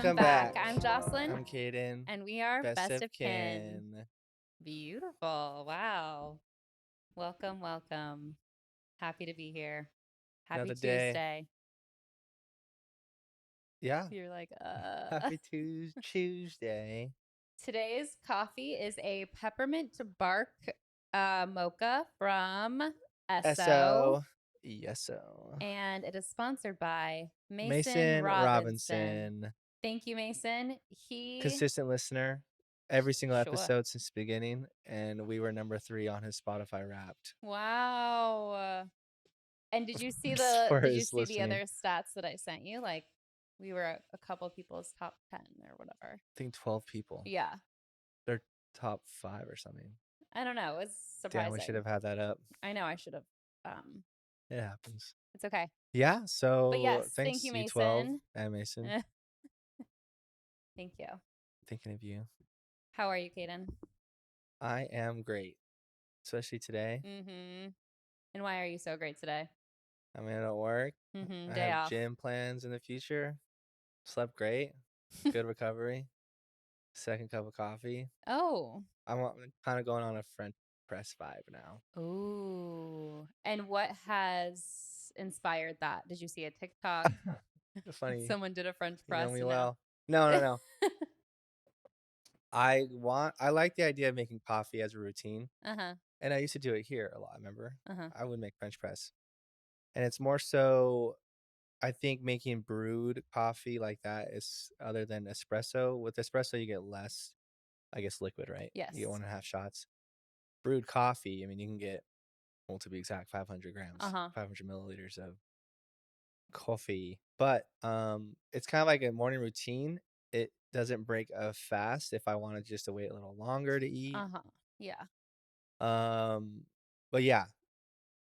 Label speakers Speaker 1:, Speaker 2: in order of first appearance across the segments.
Speaker 1: Welcome back.
Speaker 2: I'm Joslyn,
Speaker 1: I'm Kadin.
Speaker 2: and we are
Speaker 1: Best
Speaker 2: Best
Speaker 1: of
Speaker 2: of Kin.
Speaker 1: kin.
Speaker 2: Beautiful. Wow. Welcome, welcome. Happy to be here. Happy
Speaker 1: Another day.
Speaker 2: Tuesday.
Speaker 1: Yeah.
Speaker 2: You're like,
Speaker 1: Happy Tuesday.
Speaker 2: Today's coffee is a peppermint bark mocha from Esso,
Speaker 1: So, yeso.
Speaker 2: and it is sponsored by Mason
Speaker 1: Mason
Speaker 2: Robinson.
Speaker 1: Robinson,
Speaker 2: Thank you, Mason. He,
Speaker 1: consistent listener, every single
Speaker 2: sure.
Speaker 1: episode since the beginning, and we were number 3 on his Spotify Wrapped
Speaker 2: Wow. And
Speaker 1: for
Speaker 2: did you
Speaker 1: his
Speaker 2: see the
Speaker 1: listening.
Speaker 2: other stats that I sent you? Like we were a couple people's top 10 or whatever.
Speaker 1: I think 12 people.
Speaker 2: Yeah.
Speaker 1: They're top 5 or something.
Speaker 2: I don't know. It was
Speaker 1: Damn, we should
Speaker 2: surprising.
Speaker 1: have had that up.
Speaker 2: I know I should have.
Speaker 1: It happens.
Speaker 2: It's okay.
Speaker 1: Yeah,
Speaker 2: But
Speaker 1: so
Speaker 2: yes, thank
Speaker 1: thanks,
Speaker 2: you,
Speaker 1: you 12
Speaker 2: Mason.
Speaker 1: and Mason.
Speaker 2: Thank you.
Speaker 1: Thinking of you.
Speaker 2: How are you, Kaden?
Speaker 1: I am great, especially today.
Speaker 2: Mm-hmm. And why are you so great today?
Speaker 1: I'm at work.
Speaker 2: Mm-hmm.
Speaker 1: I
Speaker 2: Day
Speaker 1: have
Speaker 2: off.
Speaker 1: gym plans in the future. Slept great. Good recovery. Second cup of coffee.
Speaker 2: Oh.
Speaker 1: I'm kind of going on a French press vibe now.
Speaker 2: Ooh. And what has inspired that? Did you see a TikTok?
Speaker 1: Funny.
Speaker 2: Someone did a French
Speaker 1: You know
Speaker 2: press
Speaker 1: me
Speaker 2: and now.
Speaker 1: well. No. I like the idea of making coffee as a routine.
Speaker 2: Uh-huh.
Speaker 1: And I used to do it here a lot, remember?
Speaker 2: Uh-huh.
Speaker 1: I would make French press. And it's more so I think making brewed coffee like that is other than espresso. With espresso, you get less, I guess, liquid, right?
Speaker 2: Yes.
Speaker 1: You get 1.5 shots. Brewed coffee, I mean, you can get, well, to be exact, 500 grams,
Speaker 2: Uh-huh.
Speaker 1: 500 milliliters of coffee. But it's kind of like a morning routine. It doesn't break fast if I wanted just to wait a little longer to eat.
Speaker 2: Uh-huh. Yeah.
Speaker 1: Um, but yeah,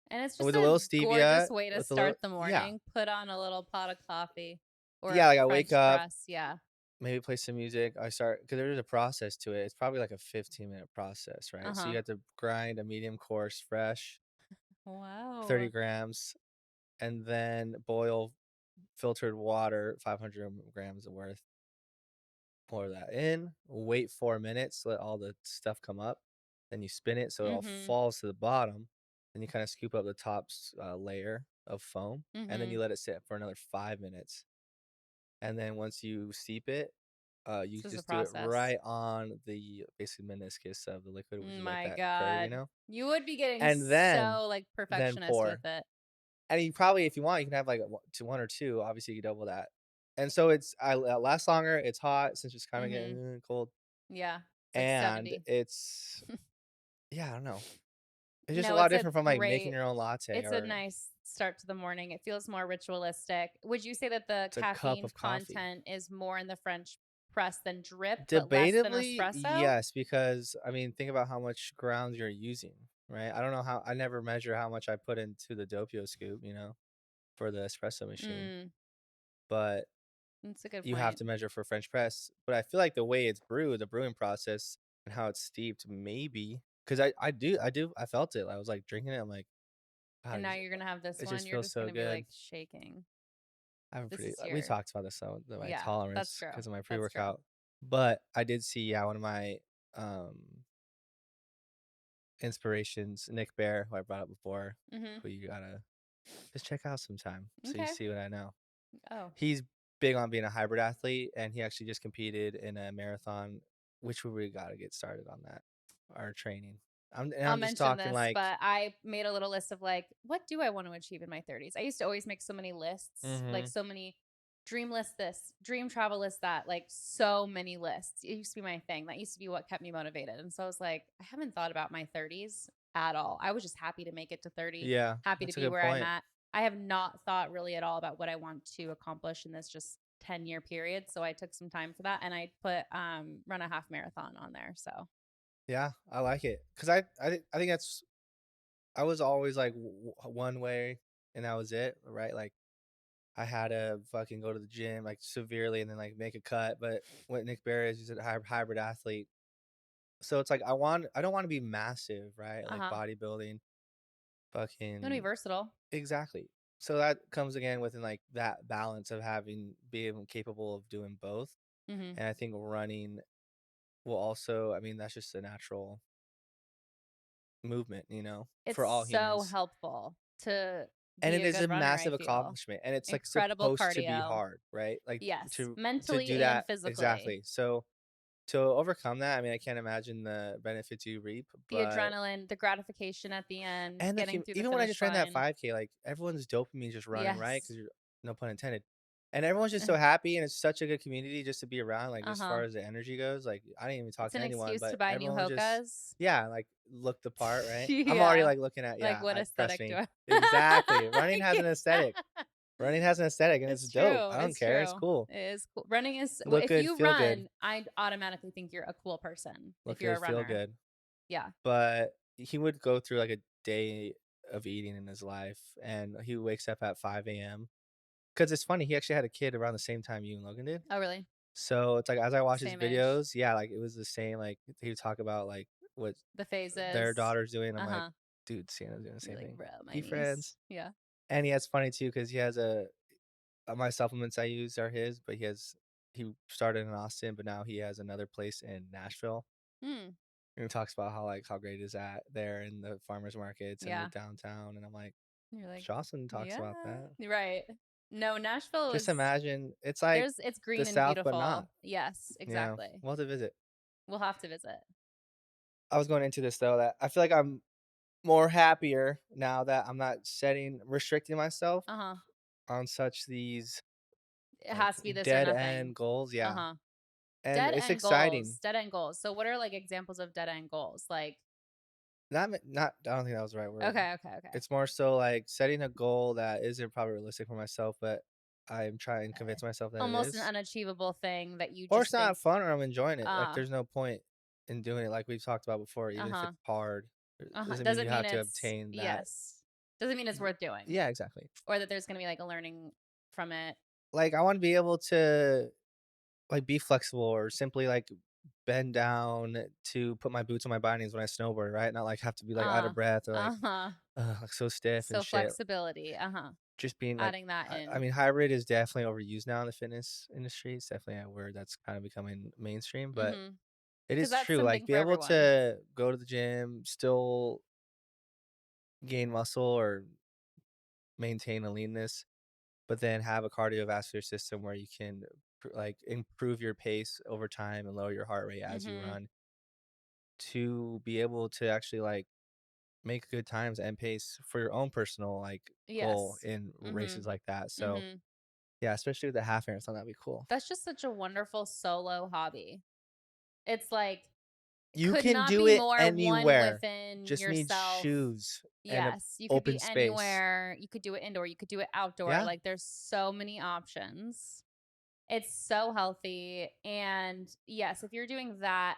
Speaker 2: And it's just
Speaker 1: with a
Speaker 2: a
Speaker 1: little stevia,
Speaker 2: gorgeous way to
Speaker 1: with a little,
Speaker 2: start the
Speaker 1: yeah,
Speaker 2: morning. Put on a little pot of coffee or
Speaker 1: yeah.
Speaker 2: a
Speaker 1: Like I wake
Speaker 2: French
Speaker 1: up,
Speaker 2: press. Yeah.
Speaker 1: maybe play some music. I start because there's a process to it. It's probably like a 15-minute process, right? So
Speaker 2: Uh-huh.
Speaker 1: you have to grind a medium coarse fresh, 30
Speaker 2: Wow.
Speaker 1: grams, and then boil filtered water, 500 grams worth. Pour that in, wait 4 minutes, let all the stuff come up. Then you spin it so it all
Speaker 2: Mm-hmm.
Speaker 1: falls to the bottom. Then you kind of scoop up the top layer of foam, and then
Speaker 2: Mm-hmm.
Speaker 1: you let it sit for another 5 minutes. And then once you steep it, you
Speaker 2: This is a
Speaker 1: just do it
Speaker 2: process.
Speaker 1: right on the basically meniscus of the liquid, which is like
Speaker 2: My
Speaker 1: that curve,
Speaker 2: God. You would be getting
Speaker 1: And then
Speaker 2: so like
Speaker 1: then
Speaker 2: perfectionist with
Speaker 1: pour.
Speaker 2: it.
Speaker 1: And you probably, if you want, you can have like to 1 or 2. Obviously, you can double that. And so it lasts longer. It's hot since it's kind of
Speaker 2: Mm-hmm.
Speaker 1: getting cold,
Speaker 2: Yeah. It's like
Speaker 1: and
Speaker 2: 70.
Speaker 1: it's yeah, I don't know. It's just a
Speaker 2: No,
Speaker 1: lot
Speaker 2: it's a
Speaker 1: different from like making
Speaker 2: great,
Speaker 1: your own latte
Speaker 2: it's a
Speaker 1: or
Speaker 2: nice start to the morning. It feels more ritualistic. Would you say that the
Speaker 1: it's a cup
Speaker 2: caffeine
Speaker 1: of coffee.
Speaker 2: content is more in the French press than drip, but less than
Speaker 1: Debatably,
Speaker 2: espresso?
Speaker 1: yes, because I mean, think about how much grounds you're using, right? I don't know how. I never measure how much I put into the doppio scoop, for the espresso machine,
Speaker 2: Mm,
Speaker 1: but
Speaker 2: that's a good
Speaker 1: you have
Speaker 2: point.
Speaker 1: to measure for French press. But I feel like the way it's brewed, the brewing process, and how it's steeped, maybe because I felt it. I was like drinking it. I'm like,
Speaker 2: And
Speaker 1: God,
Speaker 2: now you're gonna have this
Speaker 1: it
Speaker 2: one.
Speaker 1: just
Speaker 2: You're
Speaker 1: feels
Speaker 2: just
Speaker 1: so
Speaker 2: gonna be
Speaker 1: good.
Speaker 2: like shaking.
Speaker 1: I have a
Speaker 2: This
Speaker 1: pretty.
Speaker 2: is
Speaker 1: We
Speaker 2: your,
Speaker 1: talked about this on my
Speaker 2: yeah, that's
Speaker 1: tolerance
Speaker 2: true.
Speaker 1: because of my
Speaker 2: That's true.
Speaker 1: pre-workout, but I did see one of my um inspirations, Nick Bear, who I brought up before,
Speaker 2: Mm-hmm.
Speaker 1: who you gotta just check out sometime so you
Speaker 2: Okay.
Speaker 1: see what I know.
Speaker 2: Oh,
Speaker 1: He's big on being a hybrid athlete, and he actually just competed in a marathon, which we gotta get started on that. Our training.
Speaker 2: I'll
Speaker 1: I'm just
Speaker 2: mention
Speaker 1: talking
Speaker 2: this,
Speaker 1: like,
Speaker 2: but I made a little list of like, what do I want to achieve in my 30s? I used to always make so many lists, like
Speaker 1: mm-hmm,
Speaker 2: so many dream list this, dream travel list that, like so many lists. It used to be my thing. That used to be what kept me motivated. And so I was like, I haven't thought about my 30s at all. I was just happy to make it to 30,
Speaker 1: yeah,
Speaker 2: happy to
Speaker 1: that's a
Speaker 2: be
Speaker 1: good
Speaker 2: where I'm
Speaker 1: point.
Speaker 2: at. I have not thought really at all about what I want to accomplish in this just 10-year period. So I took some time for that and I put run a half marathon on there. So
Speaker 1: Yeah, I like it because I think that's I was always like one way, and that was it, right? Like I had to fucking go to the gym like severely and then like make a cut. But what Nick Barry is, he's a hybrid athlete. So it's like I don't want to be massive, right? Like
Speaker 2: uh-huh.
Speaker 1: bodybuilding,
Speaker 2: You want to be
Speaker 1: fucking
Speaker 2: versatile.
Speaker 1: exactly. So that comes again within like that balance of being capable of doing both.
Speaker 2: Mhm.
Speaker 1: and I think running will also, I mean, that's just a natural movement,
Speaker 2: It's
Speaker 1: for all
Speaker 2: so
Speaker 1: humans.
Speaker 2: helpful to
Speaker 1: And
Speaker 2: be
Speaker 1: it
Speaker 2: a
Speaker 1: is a
Speaker 2: good runner, I
Speaker 1: massive
Speaker 2: feel.
Speaker 1: accomplishment, and it's, like,
Speaker 2: Incredible
Speaker 1: supposed to be
Speaker 2: cardio.
Speaker 1: hard, right? Like,
Speaker 2: Yes,
Speaker 1: to do
Speaker 2: mentally and
Speaker 1: that
Speaker 2: physically.
Speaker 1: exactly. So, to overcome that, I mean, I can't imagine the benefits you reap,
Speaker 2: The
Speaker 1: but
Speaker 2: adrenaline, the gratification at the end,
Speaker 1: and
Speaker 2: getting through the
Speaker 1: even when I
Speaker 2: finish
Speaker 1: just ran that
Speaker 2: line.
Speaker 1: 5K, like, everyone's dopamine just running, right?
Speaker 2: Yes.
Speaker 1: Because 'Cause you're no pun intended. And everyone's just so happy, and it's such a good community just to be around, like, as far
Speaker 2: Uh-huh.
Speaker 1: as the energy goes, like, I didn't even talk
Speaker 2: It's
Speaker 1: to
Speaker 2: an
Speaker 1: anyone,
Speaker 2: excuse to
Speaker 1: but
Speaker 2: buy new
Speaker 1: everyone was just
Speaker 2: Hokas.
Speaker 1: yeah, like, looked the part, right? I'm already,
Speaker 2: Yeah.
Speaker 1: like, looking at
Speaker 2: Like,
Speaker 1: yeah,
Speaker 2: what
Speaker 1: I trust
Speaker 2: aesthetic do
Speaker 1: me.
Speaker 2: I
Speaker 1: Exactly. Running
Speaker 2: I
Speaker 1: has an aesthetic.
Speaker 2: can't.
Speaker 1: Running has an aesthetic, and it's
Speaker 2: It's
Speaker 1: dope.
Speaker 2: true,
Speaker 1: I don't
Speaker 2: it's
Speaker 1: care, it's
Speaker 2: true.
Speaker 1: cool.
Speaker 2: It is cool. Running is
Speaker 1: Look
Speaker 2: if
Speaker 1: good,
Speaker 2: you
Speaker 1: feel good.
Speaker 2: run, I automatically think you're a cool person
Speaker 1: Look
Speaker 2: if you're a
Speaker 1: good, feel
Speaker 2: runner.
Speaker 1: good.
Speaker 2: Yeah.
Speaker 1: But he would go through, like, a day of eating in his life, and he wakes up at 5 a.m. Because it's funny, he actually had a kid around the same time you and Logan did.
Speaker 2: Oh, really?
Speaker 1: So, it's like, as I watch his
Speaker 2: Same age.
Speaker 1: videos, yeah, like, it was the same, like, he would talk about, like, what
Speaker 2: The
Speaker 1: their
Speaker 2: phases.
Speaker 1: daughter's doing. I'm like,
Speaker 2: Uh-huh.
Speaker 1: "Dude, Sienna's doing the
Speaker 2: You're
Speaker 1: same
Speaker 2: like,
Speaker 1: thing."
Speaker 2: "Bro, my
Speaker 1: Be
Speaker 2: niece."
Speaker 1: friends.
Speaker 2: Yeah.
Speaker 1: And it's funny too because he has my supplements I use are his, but he started in Austin, but now he has another place in Nashville.
Speaker 2: Hmm.
Speaker 1: And he talks about how, like, how great it is at there in the farmers markets and the
Speaker 2: Yeah.
Speaker 1: downtown, and I'm like,
Speaker 2: You're like,
Speaker 1: "Jocelyn talks
Speaker 2: "Yeah."
Speaker 1: about that."
Speaker 2: Right. No, Nashville
Speaker 1: Just
Speaker 2: is
Speaker 1: imagine it's like
Speaker 2: it's
Speaker 1: the
Speaker 2: green and
Speaker 1: South, but not.
Speaker 2: beautiful. Yes,
Speaker 1: Yeah,
Speaker 2: exactly.
Speaker 1: we'll have to visit.
Speaker 2: We'll have to visit.
Speaker 1: I was going into this though that I feel like I'm more happier now that I'm not restricting myself
Speaker 2: Uh-huh.
Speaker 1: on such these,
Speaker 2: It
Speaker 1: like,
Speaker 2: has to be this or
Speaker 1: dead
Speaker 2: nothing.
Speaker 1: end goals, yeah,
Speaker 2: Uh-huh.
Speaker 1: and
Speaker 2: Dead
Speaker 1: it's
Speaker 2: end
Speaker 1: exciting.
Speaker 2: goals. Dead end goals. So what are like examples of dead end goals? Like,
Speaker 1: Not I don't think that was the right word.
Speaker 2: okay, okay, okay.
Speaker 1: It's more so, like, setting a goal that isn't probably realistic for myself, but I'm trying to convince myself that it
Speaker 2: Almost an
Speaker 1: is.
Speaker 2: unachievable thing that you
Speaker 1: Or it's
Speaker 2: just
Speaker 1: not
Speaker 2: think,
Speaker 1: fun or I'm enjoying it, like,
Speaker 2: uh,
Speaker 1: there's no point in doing it like we've talked about before, even if
Speaker 2: uh-huh.
Speaker 1: it's hard, it
Speaker 2: Uh-huh.
Speaker 1: doesn't mean
Speaker 2: Doesn't
Speaker 1: you
Speaker 2: mean
Speaker 1: have to
Speaker 2: it's
Speaker 1: obtain that
Speaker 2: yes. Doesn't mean it's
Speaker 1: y
Speaker 2: worth doing
Speaker 1: yeah, exactly.
Speaker 2: or that there's going to be like a learning from it.
Speaker 1: Like, I wanna be able to, like, be flexible or simply, like, bend down to put my boots on my bindings when I snowboard, right? Not, like, have to be, like, out
Speaker 2: Uh,
Speaker 1: of breath or, like,
Speaker 2: uh-huh.
Speaker 1: like, so stiff and
Speaker 2: So
Speaker 1: shit.
Speaker 2: flexibility. Uh-huh.
Speaker 1: Just being, like
Speaker 2: Adding that
Speaker 1: I
Speaker 2: in.
Speaker 1: mean, hybrid is definitely overused now in the fitness industry. It's definitely a word that's kinda becoming mainstream, but
Speaker 2: Mhm.
Speaker 1: it
Speaker 2: Cuz
Speaker 1: is
Speaker 2: that's
Speaker 1: true, like,
Speaker 2: something
Speaker 1: be
Speaker 2: for
Speaker 1: able
Speaker 2: everyone.
Speaker 1: to go to the gym, still gain muscle or maintain a leanness, but then have a cardiovascular system where you can, like, improve your pace over time and lower your heart rate as you
Speaker 2: Mhm.
Speaker 1: run to be able to actually, like, make good times and pace for your own personal, like, goal
Speaker 2: Yes.
Speaker 1: in races
Speaker 2: Mhm.
Speaker 1: like that. So,
Speaker 2: Mhm.
Speaker 1: yeah, especially with the half marathon, that'd be cool.
Speaker 2: That's just such a wonderful solo hobby. It's like
Speaker 1: You
Speaker 2: could
Speaker 1: can
Speaker 2: not
Speaker 1: do
Speaker 2: be
Speaker 1: it
Speaker 2: more one
Speaker 1: anywhere.
Speaker 2: within
Speaker 1: Just need
Speaker 2: yourself.
Speaker 1: shoes and a
Speaker 2: Yes, you could
Speaker 1: open
Speaker 2: be
Speaker 1: space.
Speaker 2: anywhere. You could do it indoor, you could do it outdoor.
Speaker 1: Yeah.
Speaker 2: Like there's so many options. It's so healthy. And yes, if you're doing that,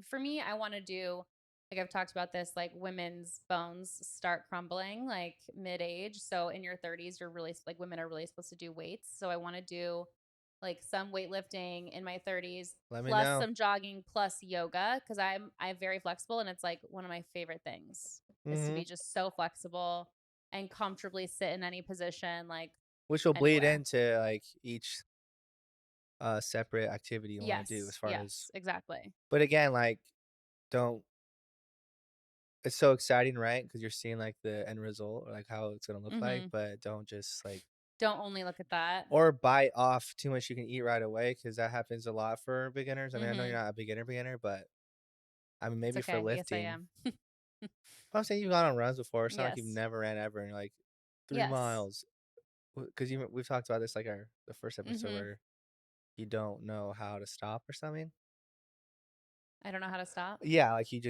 Speaker 2: for me, I want to do, like I've talked about this, like women's bones start crumbling like mid age. So in your 30s, you're really like women are really supposed to do weights. So I want to do like some weightlifting in my 30s,
Speaker 1: Let me
Speaker 2: plus
Speaker 1: know.
Speaker 2: some jogging, plus yoga, because I'm very flexible, and it's like one of my favorite things is to be
Speaker 1: Mhm.
Speaker 2: just so flexible and comfortably sit in any position, like
Speaker 1: Which will bleed
Speaker 2: anywhere.
Speaker 1: into, like, each, separate activity you wanna do as
Speaker 2: Yes,
Speaker 1: far as
Speaker 2: yes, exactly.
Speaker 1: but again, like, don't it's so exciting, right? Because 'Cause you're seeing, like, the end result or, like, how it's gonna look like,
Speaker 2: Mhm.
Speaker 1: but don't just, like
Speaker 2: Don't only look at that.
Speaker 1: or bite off too much you can eat right away because that happens a lot for beginners. I mean, I know you're
Speaker 2: Mhm.
Speaker 1: not a beginner, but, I mean,
Speaker 2: It's
Speaker 1: maybe for
Speaker 2: okay. Yes, I
Speaker 1: lifting.
Speaker 2: am.
Speaker 1: But I'm saying you've gone on runs before. It's not like you've
Speaker 2: Yes.
Speaker 1: never ran ever and you're like, 3
Speaker 2: Yes.
Speaker 1: miles. Because we've talked about this, like, the first episode
Speaker 2: Mhm.
Speaker 1: where you don't know how to stop or something.
Speaker 2: I don't know how to stop.
Speaker 1: Yeah, like, you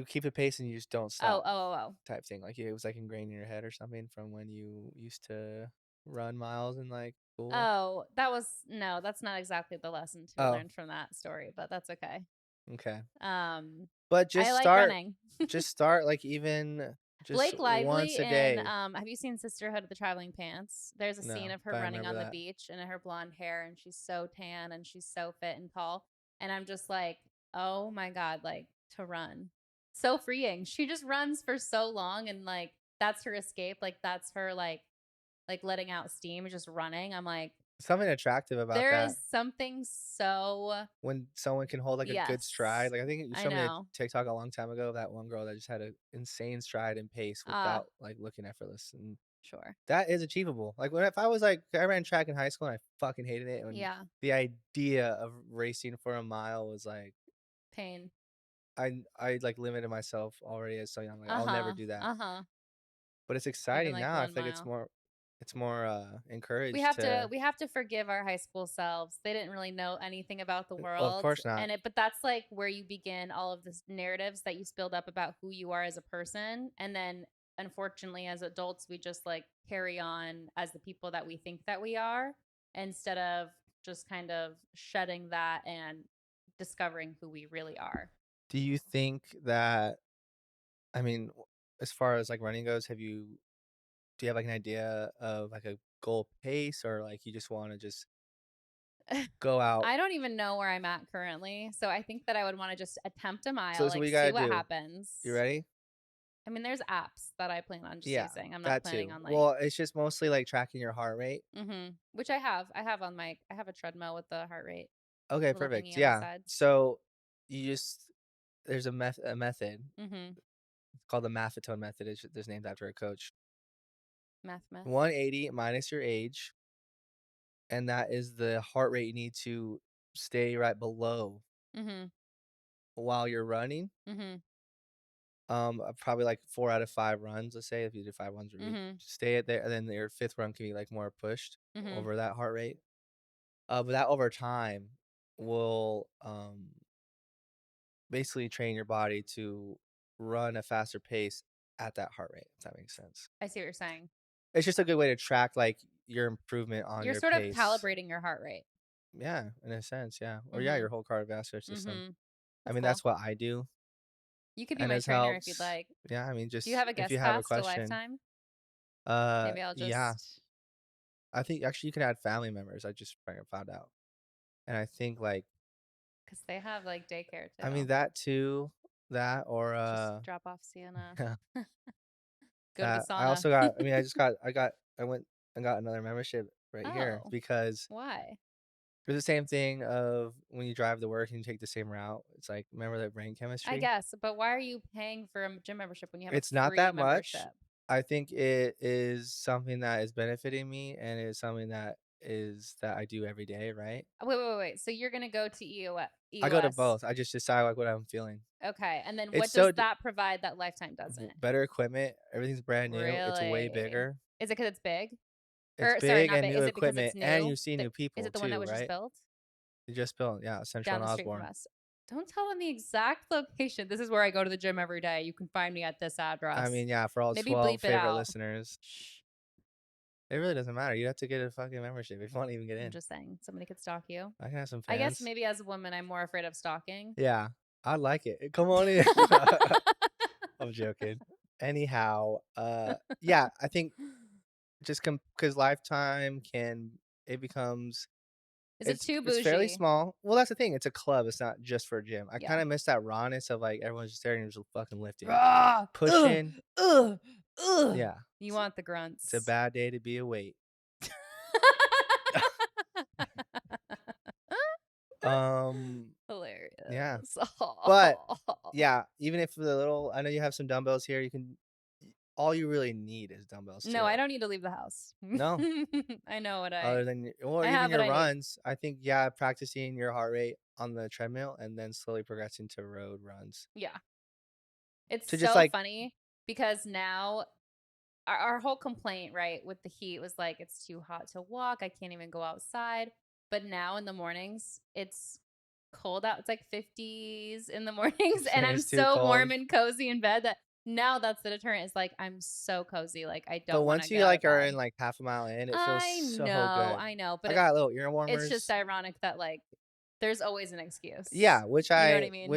Speaker 1: keep the pace and you just don't
Speaker 2: Oh,
Speaker 1: stop
Speaker 2: oh, oh, oh.
Speaker 1: type thing. Like, it was, like, ingrained in your head or something from when you used to run miles in, like, school.
Speaker 2: Oh, that was no, that's not exactly the lesson to be
Speaker 1: Oh,
Speaker 2: learned from that story, but that's okay.
Speaker 1: okay.
Speaker 2: Um,
Speaker 1: But
Speaker 2: I like running.
Speaker 1: just start, like, even just
Speaker 2: Blake
Speaker 1: once
Speaker 2: Lively
Speaker 1: a
Speaker 2: in
Speaker 1: day.
Speaker 2: have you seen Sisterhood of the Traveling Pants? There's a scene
Speaker 1: No,
Speaker 2: of her
Speaker 1: but I
Speaker 2: running
Speaker 1: remember
Speaker 2: on the
Speaker 1: that.
Speaker 2: beach and her blonde hair, and she's so tan and she's so fit and tall. And I'm just like, oh my God, like to run. So freeing. She just runs for so long, and like that's her escape. Like that's her like letting out steam, just running. I'm like,
Speaker 1: something attractive about
Speaker 2: There
Speaker 1: that
Speaker 2: is something so
Speaker 1: when someone can hold, like, a good stride.
Speaker 2: yes.
Speaker 1: Like, I think you
Speaker 2: I
Speaker 1: showed me a
Speaker 2: know.
Speaker 1: TikTok a long time ago of that one girl that just had an insane stride and pace
Speaker 2: Ah,
Speaker 1: without, like, looking effortless, and
Speaker 2: sure.
Speaker 1: that is achievable. Like, when if I was, like I ran track in high school and I fucking hated it, and
Speaker 2: Yeah.
Speaker 1: the idea of racing for a mile was, like
Speaker 2: Pain.
Speaker 1: I, like, limited myself already as so young, like, I'll never
Speaker 2: Uh-huh.
Speaker 1: do that.
Speaker 2: Uh-huh.
Speaker 1: But it's
Speaker 2: Even
Speaker 1: exciting
Speaker 2: like
Speaker 1: now. I
Speaker 2: one
Speaker 1: feel like
Speaker 2: mile.
Speaker 1: it's more, encouraged to
Speaker 2: We have to forgive our high school selves. They didn't really know anything about the
Speaker 1: well, of
Speaker 2: world,
Speaker 1: course not.
Speaker 2: but that's like where you begin all of this narratives that you spilled up about who you are as a person, and then unfortunately as adults we just like carry on as the people that we think that we are instead of just kind of shedding that and discovering who we really are.
Speaker 1: Do you think that I mean, as far as, like, running goes, do you have, like, an idea of, like, a goal pace or, like, you just wanna just go out?
Speaker 2: I don't even know where I'm at currently, so I think that I would want to just attempt a
Speaker 1: So
Speaker 2: mile,
Speaker 1: this is what
Speaker 2: like
Speaker 1: you
Speaker 2: see
Speaker 1: gotta
Speaker 2: what
Speaker 1: do. You
Speaker 2: happens.
Speaker 1: ready?
Speaker 2: I mean, there's apps that I plan on just
Speaker 1: Yeah,
Speaker 2: using. I'm not
Speaker 1: that
Speaker 2: planning
Speaker 1: too.
Speaker 2: on like
Speaker 1: Well, it's just mostly, like, tracking your heart rate.
Speaker 2: which I have. I have on my I have a treadmill with the heart rate
Speaker 1: Okay,
Speaker 2: little
Speaker 1: perfect.
Speaker 2: thingy on the
Speaker 1: Yeah.
Speaker 2: sides.
Speaker 1: So, you just there's a method.
Speaker 2: Mhm.
Speaker 1: It's called the maffetone method. It's just named after a coach.
Speaker 2: Math.
Speaker 1: 180 minus your age, and that is the heart rate you need to stay right below
Speaker 2: Mhm.
Speaker 1: while you're running.
Speaker 2: Mhm.
Speaker 1: Probably like 4 out of 5 runs, let's say, if you do 5 runs a week.
Speaker 2: Mhm.
Speaker 1: Stay it there, and then your 5th run can be, like, more pushed
Speaker 2: Mhm.
Speaker 1: over that heart rate. But that over time will, basically train your body to run a faster pace at that heart rate, if that makes sense.
Speaker 2: I see what you're saying.
Speaker 1: It's just a good way to track, like, your improvement on
Speaker 2: You're
Speaker 1: your
Speaker 2: sort of
Speaker 1: pace.
Speaker 2: calibrating your heart rate.
Speaker 1: Yeah, in a sense, yeah. Or, yeah, your
Speaker 2: Mhm.
Speaker 1: whole cardiovascular system.
Speaker 2: Mhm.
Speaker 1: I
Speaker 2: That's
Speaker 1: mean,
Speaker 2: cool.
Speaker 1: that's what I do,
Speaker 2: You could be
Speaker 1: and
Speaker 2: my
Speaker 1: it's
Speaker 2: trainer if you'd
Speaker 1: helped.
Speaker 2: like.
Speaker 1: Yeah, I mean,
Speaker 2: Do you
Speaker 1: just
Speaker 2: have a
Speaker 1: if you
Speaker 2: guest
Speaker 1: have a
Speaker 2: pass to
Speaker 1: question.
Speaker 2: lifetime? Maybe I'll
Speaker 1: Yeah.
Speaker 2: just
Speaker 1: I think actually you can add family members. I just found out. And I think like
Speaker 2: cuz they have like daycare
Speaker 1: I mean
Speaker 2: too.
Speaker 1: that too, that or
Speaker 2: Just drop off Sienna. Go to the
Speaker 1: that I
Speaker 2: sauna.
Speaker 1: also got I mean I went and got another membership right here
Speaker 2: Oh,
Speaker 1: because
Speaker 2: why?
Speaker 1: there's the same thing of when you drive to work and you take the same route. It's like remember that brain
Speaker 2: I
Speaker 1: chemistry?
Speaker 2: guess, but why are you paying for a gym membership when you have a
Speaker 1: It's not
Speaker 2: free
Speaker 1: that much.
Speaker 2: membership?
Speaker 1: I think it is something that is benefiting me and it's something that I do every day, right?
Speaker 2: Wait. So you're gonna go to
Speaker 1: I go to
Speaker 2: EOS.
Speaker 1: both. I just decide like what I'm feeling.
Speaker 2: Okay. And then
Speaker 1: It's
Speaker 2: what
Speaker 1: so
Speaker 2: does that provide that Lifetime doesn't?
Speaker 1: better equipment, everything's brand new, it's way
Speaker 2: Really?
Speaker 1: bigger.
Speaker 2: Is it because it's big?
Speaker 1: It's
Speaker 2: Or sorry,
Speaker 1: big
Speaker 2: not
Speaker 1: and
Speaker 2: big.
Speaker 1: new
Speaker 2: Is it because it's
Speaker 1: equipment, and
Speaker 2: new?
Speaker 1: you see
Speaker 2: The,
Speaker 1: new
Speaker 2: is
Speaker 1: people
Speaker 2: it the one that
Speaker 1: too,
Speaker 2: was just
Speaker 1: right?
Speaker 2: built
Speaker 1: You just built, yeah, Central
Speaker 2: down
Speaker 1: and
Speaker 2: the street from
Speaker 1: Osborne.
Speaker 2: us? Don't tell them the exact location. This is where I go to the gym every day. You can find me at this
Speaker 1: I
Speaker 2: address.
Speaker 1: mean, yeah, for all
Speaker 2: Maybe
Speaker 1: 12
Speaker 2: bleep it
Speaker 1: favorite
Speaker 2: out.
Speaker 1: listeners,
Speaker 2: Shh.
Speaker 1: it really doesn't matter. You have to get a fucking membership if you wanna even get
Speaker 2: I'm
Speaker 1: in.
Speaker 2: just saying, somebody could stalk you.
Speaker 1: I can have some
Speaker 2: I guess
Speaker 1: fans.
Speaker 2: maybe as a woman, I'm more afraid of stalking.
Speaker 1: Yeah, I like it. Come on in. I'm joking. Anyhow, yeah, I think just because Lifetime can it becomes
Speaker 2: Is it too
Speaker 1: it's fairly
Speaker 2: bougie?
Speaker 1: small. Well, that's the thing, it's a club, it's not just for a gym. I
Speaker 2: Yeah.
Speaker 1: kinda miss that rawness of, like, everyone's just there and just fucking lifting.
Speaker 2: Rah! Ugh!
Speaker 1: Pushing.
Speaker 2: Ugh! Ugh!
Speaker 1: Yeah.
Speaker 2: You
Speaker 1: It's
Speaker 2: want the
Speaker 1: it's a
Speaker 2: grunts.
Speaker 1: bad day to be a weight. Um, yeah.
Speaker 2: Hilarious.
Speaker 1: But, yeah, even if the little I know you have some dumbbells here, all you really need is dumbbells
Speaker 2: No,
Speaker 1: too.
Speaker 2: I don't need to leave the house.
Speaker 1: No,
Speaker 2: I know what
Speaker 1: other than or
Speaker 2: I
Speaker 1: even
Speaker 2: have what
Speaker 1: your
Speaker 2: I need.
Speaker 1: runs. I think, yeah, practicing your heart rate on the treadmill and then slowly progressing to road runs.
Speaker 2: Yeah. It's
Speaker 1: To just,
Speaker 2: so
Speaker 1: like
Speaker 2: funny because now our whole complaint, right, with the heat was like it's too hot to walk. I can't even go outside. But now in the mornings, it's cold out. It's like 50s in the mornings and I'm
Speaker 1: it's too
Speaker 2: so warm
Speaker 1: cold.
Speaker 2: and cozy in bed that now that's the deterrent is like I'm so cozy like I
Speaker 1: But
Speaker 2: don't want to
Speaker 1: once
Speaker 2: get
Speaker 1: you,
Speaker 2: out of
Speaker 1: like, are in,
Speaker 2: bed.
Speaker 1: like, half a mile in, it feels so good.
Speaker 2: I know, but
Speaker 1: I got little ear
Speaker 2: it's just
Speaker 1: warmers.
Speaker 2: ironic that like there's always an excuse.
Speaker 1: Yeah,
Speaker 2: You know what I mean?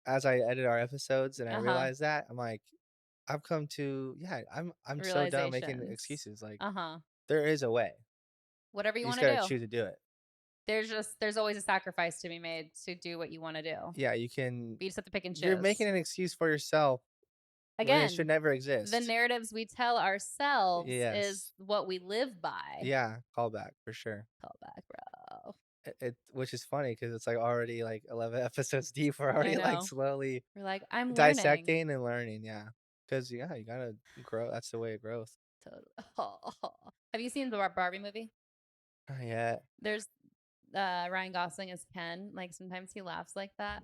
Speaker 1: as I edit our episodes and I
Speaker 2: Uh-huh.
Speaker 1: realize that, I'm like, I've come to yeah, I'm so done making
Speaker 2: Realizations.
Speaker 1: excuses, like,
Speaker 2: Uh-huh.
Speaker 1: there is a way.
Speaker 2: Whatever you
Speaker 1: You just
Speaker 2: want to
Speaker 1: gotta
Speaker 2: do.
Speaker 1: choose to do it.
Speaker 2: There's always a sacrifice to be made to do what you want to do.
Speaker 1: Yeah, you can
Speaker 2: But you just have to pick and
Speaker 1: you're making
Speaker 2: choose.
Speaker 1: an excuse for yourself I mean, it should
Speaker 2: Again,
Speaker 1: never
Speaker 2: the
Speaker 1: exist.
Speaker 2: narratives we tell ourselves is
Speaker 1: Yes.
Speaker 2: what we live by.
Speaker 1: Yeah, callback for sure.
Speaker 2: Call back, bro.
Speaker 1: It which is funny because it's, like, already, like, 11 episodes deep. We're
Speaker 2: I
Speaker 1: already, like,
Speaker 2: know.
Speaker 1: slowly
Speaker 2: We're like, I'm learning.
Speaker 1: dissecting and learning, yeah. Because yeah, you gotta grow, that's the way of growth.
Speaker 2: Totally. Have you seen the Barbie movie?
Speaker 1: Not yet.
Speaker 2: There's Ryan Gosling as Ken. Like sometimes he laughs like that.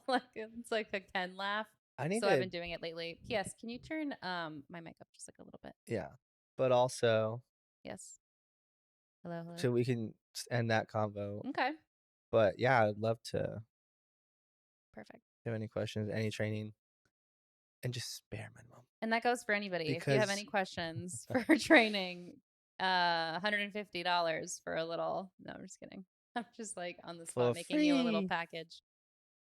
Speaker 2: Like it's like a Ken laugh.
Speaker 1: I need
Speaker 2: So I've
Speaker 1: to
Speaker 2: been doing it lately. P.S. Can you turn my mic up just like a little bit?
Speaker 1: yeah. But also
Speaker 2: Yes. Hello, hello.
Speaker 1: so we can end that convo.
Speaker 2: Okay.
Speaker 1: But, yeah, I'd love to
Speaker 2: Perfect.
Speaker 1: have any questions, any training, and just spare minimum.
Speaker 2: And that goes for anybody. If you have any
Speaker 1: Because
Speaker 2: questions for training, $150 for a little. No, I'm just kidding. I'm just like on the spot
Speaker 1: for
Speaker 2: making you a little
Speaker 1: free.
Speaker 2: package.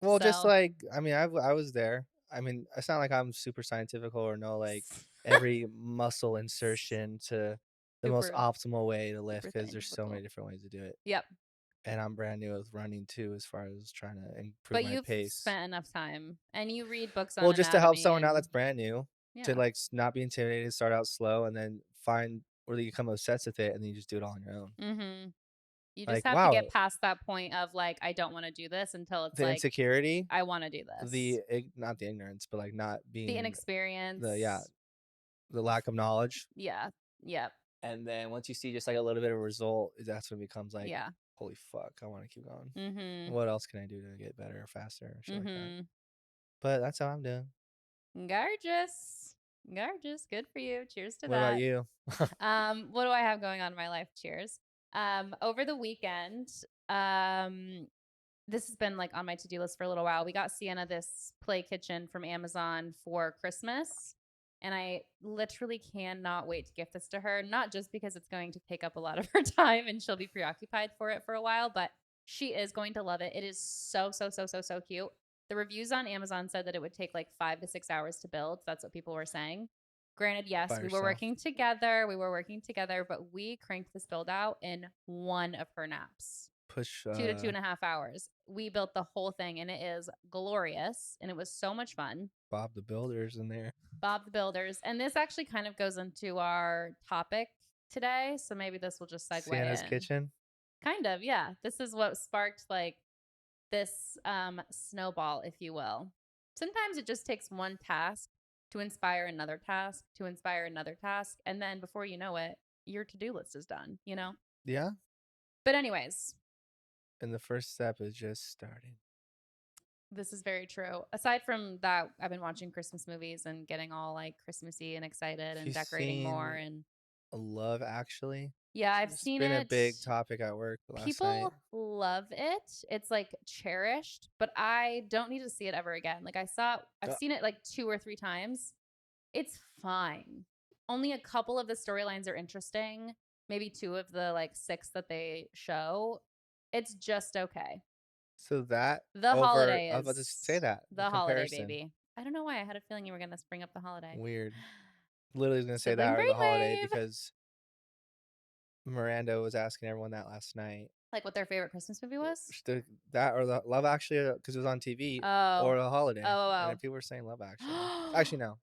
Speaker 1: Well, just,
Speaker 2: So
Speaker 1: like, I mean, I was there. I mean, it's not like I'm super scientific or know, like, every muscle insertion to the most
Speaker 2: super,
Speaker 1: optimal way to lift
Speaker 2: super
Speaker 1: because there's so
Speaker 2: scientific.
Speaker 1: many different ways to do it.
Speaker 2: Yep.
Speaker 1: And I'm brand new with running too as far as trying to improve
Speaker 2: But
Speaker 1: my
Speaker 2: you've
Speaker 1: pace.
Speaker 2: spent enough time and you read books on
Speaker 1: Well, just to help
Speaker 2: anatomy
Speaker 1: someone out
Speaker 2: and
Speaker 1: that's brand new, to,
Speaker 2: yeah.
Speaker 1: like, not be intimidated, start out slow, and then find where you become obsessed with it, and then you just do it all on your own.
Speaker 2: Mhm. You just
Speaker 1: Like,
Speaker 2: have to
Speaker 1: wow,
Speaker 2: get past that point of like I don't want to do this until it's
Speaker 1: the
Speaker 2: like
Speaker 1: insecurity,
Speaker 2: I want to do this.
Speaker 1: not the ignorance, but, like, not
Speaker 2: The
Speaker 1: being yeah,
Speaker 2: inexperience.
Speaker 1: the lack of knowledge.
Speaker 2: Yeah. Yep.
Speaker 1: And then once you see just, like, a little bit of a result, that's when it becomes like,
Speaker 2: Yeah.
Speaker 1: "Holy fuck, I wanna keep going.
Speaker 2: Mhm.
Speaker 1: What else can I do to get better or faster?" Or shit like that.
Speaker 2: Mhm.
Speaker 1: But that's how I'm doing.
Speaker 2: Gorgeous. Gorgeous. Good for you. Cheers to
Speaker 1: What about
Speaker 2: that.
Speaker 1: you?
Speaker 2: What do I have going on in my life? Cheers. Over the weekend, this has been like on my to-do list for a little while. We got Sienna this play kitchen from Amazon for Christmas. And I literally cannot wait to gift this to her, not just because it's going to take up a lot of her time and she'll be preoccupied for it for a while, but she is going to love it. It is so, so, so, so, so cute. The reviews on Amazon said that it would take like 5 to 6 hours to build. That's what people were saying. Granted, yes,
Speaker 1: By
Speaker 2: we were
Speaker 1: yourself.
Speaker 2: working together. We were working together, but we cranked this build out in one of her naps.
Speaker 1: Push,
Speaker 2: 2 to 2.5 hours. We built the whole thing and it is glorious and it was so much fun.
Speaker 1: Bob the Builders in there.
Speaker 2: Bob the Builders. And this actually kind of goes into our topic today. So maybe this will just segue
Speaker 1: Sienna's
Speaker 2: in.
Speaker 1: Kitchen.
Speaker 2: Kind of, yeah. This is what sparked like this snowball, if you will. Sometimes it just takes one task to inspire another task, to inspire another task. And then before you know it, your to do list is done, you know?
Speaker 1: Yeah.
Speaker 2: But, anyways,
Speaker 1: And the first step is just starting.
Speaker 2: this is very true. Aside from that, I've been watching Christmas movies and getting all like Christmassy and excited
Speaker 1: Have
Speaker 2: and
Speaker 1: you
Speaker 2: decorating more.
Speaker 1: seen
Speaker 2: And
Speaker 1: Love Actually?
Speaker 2: yeah, I've
Speaker 1: It's
Speaker 2: seen
Speaker 1: been a
Speaker 2: it.
Speaker 1: big topic at work last night.
Speaker 2: People love it. It's like cherished, but I don't need to see it ever again. Like I've
Speaker 1: Uh,
Speaker 2: seen it like 2 or 3 times. It's fine. Only a couple of the storylines are interesting. Maybe two of the like six that they show. It's just okay.
Speaker 1: so that
Speaker 2: The
Speaker 1: over
Speaker 2: holiday
Speaker 1: I was about to say
Speaker 2: is
Speaker 1: that, the
Speaker 2: the holiday,
Speaker 1: comparison.
Speaker 2: baby. I don't know why I had a feeling you were gonna bring up the holiday.
Speaker 1: Weird. Literally was gonna say that
Speaker 2: Sibling
Speaker 1: or the holiday
Speaker 2: brainwave.
Speaker 1: because Miranda was asking everyone that last night.
Speaker 2: Like what their favorite Christmas movie was?
Speaker 1: That or the Love Actually because it was on TV
Speaker 2: Oh.
Speaker 1: or the holiday. And
Speaker 2: Oh,
Speaker 1: then people were saying Love Actually.
Speaker 2: oh.
Speaker 1: Actually, no.